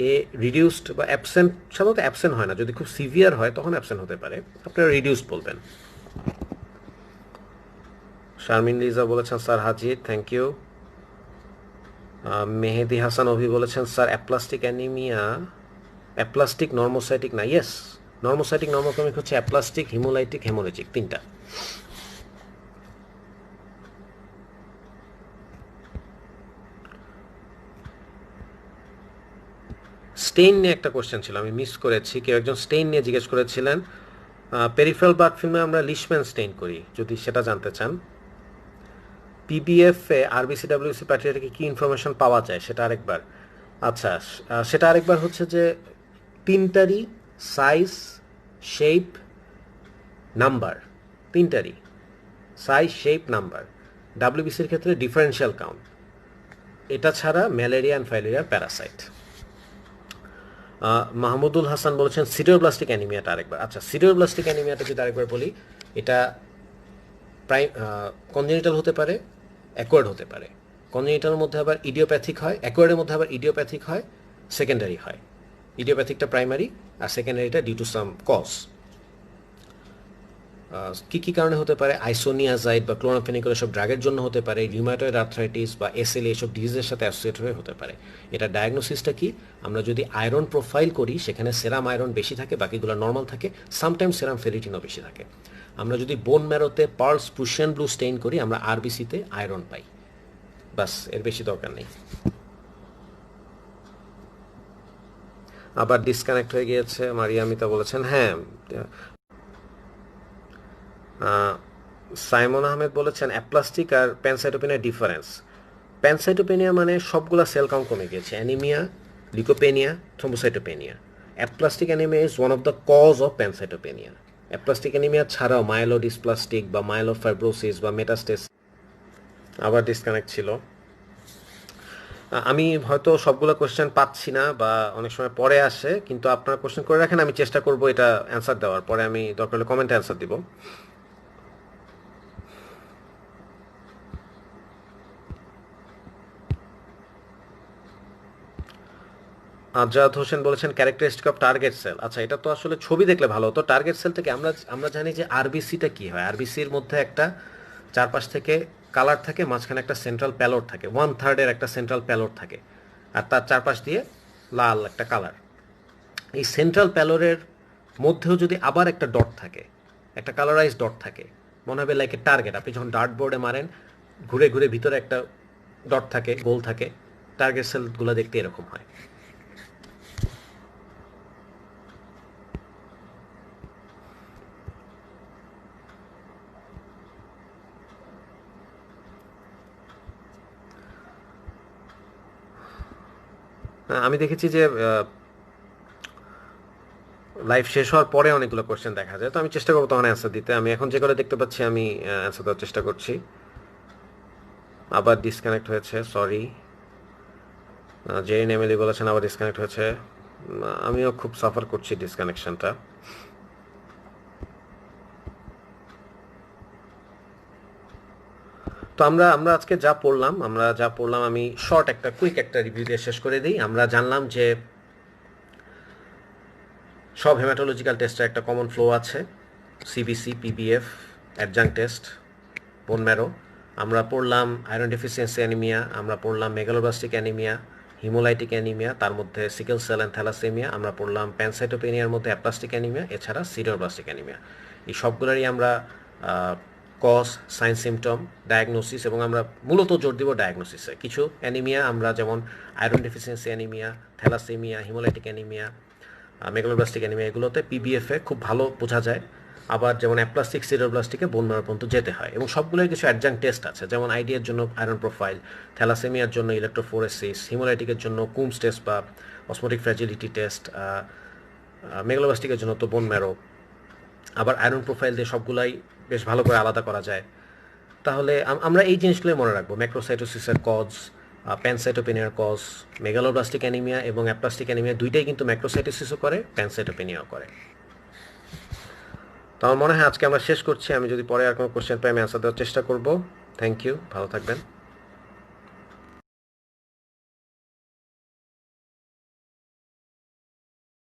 A reduced বা অ্যাবসেন্ট, সাধারণত অ্যাবসেন্ট হয় না, যদি খুব সিভিয়ার হয় তখন অ্যাবসেন্ট হতে পারে, আপনারা রিডিউসড বলবেন। শারমিন লিজা বলেছেন স্যার হাজির, থ্যাংক ইউ। মেহেদি হাসান অভি বলেছেন sir aplastic anaemia, aplastic normocytic না, ইয়েস নর্মোসাইটিক নর্মোকেমিক হচ্ছে অ্যাপ্লাস্টিক, হিমোলাইটিক, হেমোরেজিক, তিনটা। স্টেইন নিয়ে একটা কোশ্চেন ছিল, আমি মিস করেছি, কেউ একজন স্টেইন নিয়ে জিজ্ঞেস করেছিলেন। পেরিফেরাল ব্লাড ফিল্মে আমরা লিশম্যান স্টেইন করি, যদি সেটা জানতে চান। পিবিএফে আরবিসি ডাব্লিউসি প্যাটার্ন থেকে কী ইনফরমেশন পাওয়া যায় সেটা আরেকবার, আচ্ছা সেটা আরেকবার হচ্ছে যে তিনটারই সাইজ, শেপ, নাম্বার, তিনটারই সাইজ, শেপ, নাম্বার। ডাব্লিউবিসির ক্ষেত্রে ডিফারেন্সিয়াল কাউন্ট, এটা ছাড়া malaria and filaria parasite. Mahmudul Hasan বলেছেন সিডোরোব্লাস্টিক অ্যানিমিয়াটা আরেকবার, আচ্ছা সিডোরোব্লাস্টিক অ্যানিমিয়াটা যদি আরেকবার বলি, এটা কনজেনিটাল হতে পারে, অ্যাকোয়ার্ড হতে পারে। কনজেনিটালের মধ্যে আবার ইডিওপ্যাথিক হয়, অ্যাকোয়ার্ডের মধ্যে আবার ইডিওপ্যাথিক হয়, সেকেন্ডারি হয়। ইডিওপ্যাথিকটা প্রাইমারি আর সেকেন্ডারিটা ডিউ টু সাম কজ। কী কী কারণে হতে পারে? আইসোনিয়াজাইড বা ক্লোরামফেনিকল এসব ড্রাগের জন্য হতে পারে, রিউমাটয়েড আর্থ্রাইটিস বা এসএলএ এসব ডিজিজের সাথে অ্যাসোসিয়েট হয়ে হতে পারে। এটা ডায়াগনোসিসটা কি? আমরা যদি আয়রন প্রোফাইল করি সেখানে সেরাম আয়রন বেশি থাকে, বাকিগুলো নর্মাল থাকে, সামটাইমস সেরাম ফেরিটিনও বেশি থাকে। আমরা যদি বোন ম্যারোতে পার্লস প্রুশিয়ান ব্লু স্টেইন করি আমরা আরবিসিতে আয়রন পাই। বাস, এর বেশি দরকার নেই। আবার ডিসকানেক্ট হয়ে গিয়েছে মারিয়ামিতা বলেছেন। হ্যাঁ, সাইমন আহমেদ বলেছেন অ্যাপ্লাস্টিক আর প্যানসাইটোপেনিয়ার ডিফারেন্স। প্যানসাইটোপেনিয়া মানে সবগুলা সেল কাউন্ট কমে গিয়েছে, anaemia, leucopenia, thrombocytopenia. Aplastic anaemia is one of the cause of pancytopenia. Aplastic anaemia ছাড়াও মাইলোডিসপ্লাস্টিক বা মাইলোফাইব্রোসিস বা মেটাস্টেস। আবার ডিসকানেক্ট ছিল। আমি হয়তো সবগুলো কোশ্চেন পাচ্ছি না বা অনেক সময় পরে আসে, কিন্তু আপনারা কোশ্চেন করে রাখেন, আমি চেষ্টা করব এটা অ্যান্সার দেওয়ার। পরে আমি দরকার হলে কমেন্টে অ্যান্সার দিব। আজাদ হোসেন বলেছেন ক্যারেক্টারিস্টিক অফ টার্গেট সেল। আচ্ছা, এটা তো আসলে ছবি দেখলে ভালো হতো। টার্গেট সেল থেকে আমরা জানি যে আরবিসিটা কি হয়। আরবিসির মধ্যে একটা চারপাশ থেকে কালার থাকে, মাঝখানে একটা সেন্ট্রাল প্যালোড থাকে, 1/3 একটা সেন্ট্রাল প্যালোড থাকে, আর তার চারপাশ দিয়ে লাল একটা কালার। এই সেন্ট্রাল প্যালোরের মধ্যেও যদি আবার একটা ডট থাকে, একটা কালারাইজ ডট থাকে, মনে হবে লাইক এ টার্গেট। আপনি যখন ডার্ট বোর্ডে মারেন ঘুরে ঘুরে ভিতরে একটা ডট থাকে, গোল থাকে, টার্গেট সেলগুলো দেখতে এরকম হয়। আমি দেখেছি যে লাইভ শেষ হওয়ার পরে অনেকগুলো কোশ্চেন দেখা যায়, তো আমি চেষ্টা করবো তখন অ্যান্সার দিতে। আমি এখন যেগুলো দেখতে পাচ্ছি আমি অ্যান্সার দেওয়ার চেষ্টা করছি। আবার ডিসকানেক্ট হয়েছে, সরি। জেরিন এমিলি বলেছেন আবার ডিসকানেক্ট হয়েছে। আমিও খুব সাফার করছি ডিসকানেকশনটা। তো আমরা আজকে যা পড়লাম আমি শর্ট একটা কুইক একটা রিভিউ দিয়ে শেষ করে দিই। আমরা জানলাম যে সব হেমাটোলজিক্যাল টেস্টের একটা কমন ফ্লো আছে, CBC, PBF, adjunct test, bone marrow. আমরা পড়লাম আয়রন ডেফিসিয়েন্সি অ্যানিমিয়া, আমরা পড়লাম মেগালোব্লাস্টিক অ্যানিমিয়া, হিমোলাইটিক অ্যানিমিয়া, তার মধ্যে সিকেল সেল অ্যান্ড থ্যালাসেমিয়া। আমরা পড়লাম প্যানসাইটোপেনিয়ার মধ্যে অ্যাপ্লাস্টিক অ্যানিমিয়া, এছাড়া সিডোব্লাস্টিক অ্যানিমিয়া। এই সবগুলোরই আমরা কজ, সাইন, সিমটম, ডায়াগনোসিস, এবং আমরা মূলত জোর দিব ডায়াগনোসিসে। কিছু অ্যানিমিয়া আমরা যেমন iron deficiency anaemia, thalassaemia, haemolytic anaemia, megaloblastic anaemia, এগুলোতে পিবিএফে খুব ভালো বোঝা যায়। আবার যেমন অ্যাপ্লাস্টিক, সিডোব্লাস্টিকে বোন ম্যারো পর্যন্ত যেতে হয়, এবং সবগুলোর কিছু অ্যাডজাঙ্ক টেস্ট আছে, যেমন আইডিয়ার জন্য আয়রন প্রোফাইল, থ্যালাসেমিয়ার জন্য ইলেকট্রোফোরেসিস, হিমোলাইটিকের জন্য কুমস টেস্ট বা অসমোটিক ফ্র্যাজিলিটি টেস্ট, মেগালোব্লাস্টিকের জন্য তো বোন ম্যারো। আবার আয়রন প্রোফাইল দিয়ে সবগুলাই বেশ ভালো করে আলাদা করা যায়। তাহলে আমরা এই জিনিসগুলোই মনে রাখবো: ম্যাক্রোসাইটোসিসের কজ, প্যানসাইটোপেনিয়ার কজ, মেগালোব্লাস্টিক অ্যানিমিয়া এবং অ্যাপ্লাস্টিক অ্যানিমিয়া দুইটাই কিন্তু ম্যাক্রোসাইটোসিসও করে, প্যানসাইটোপেনিয়াও করে। তো আমার মনে হয় আজকে আমরা শেষ করছি। আমি যদি পরে আর কোনো কোশ্চেন পাই আমি অ্যান্সার দেওয়ার চেষ্টা করব। থ্যাংক ইউ, ভালো থাকবেন।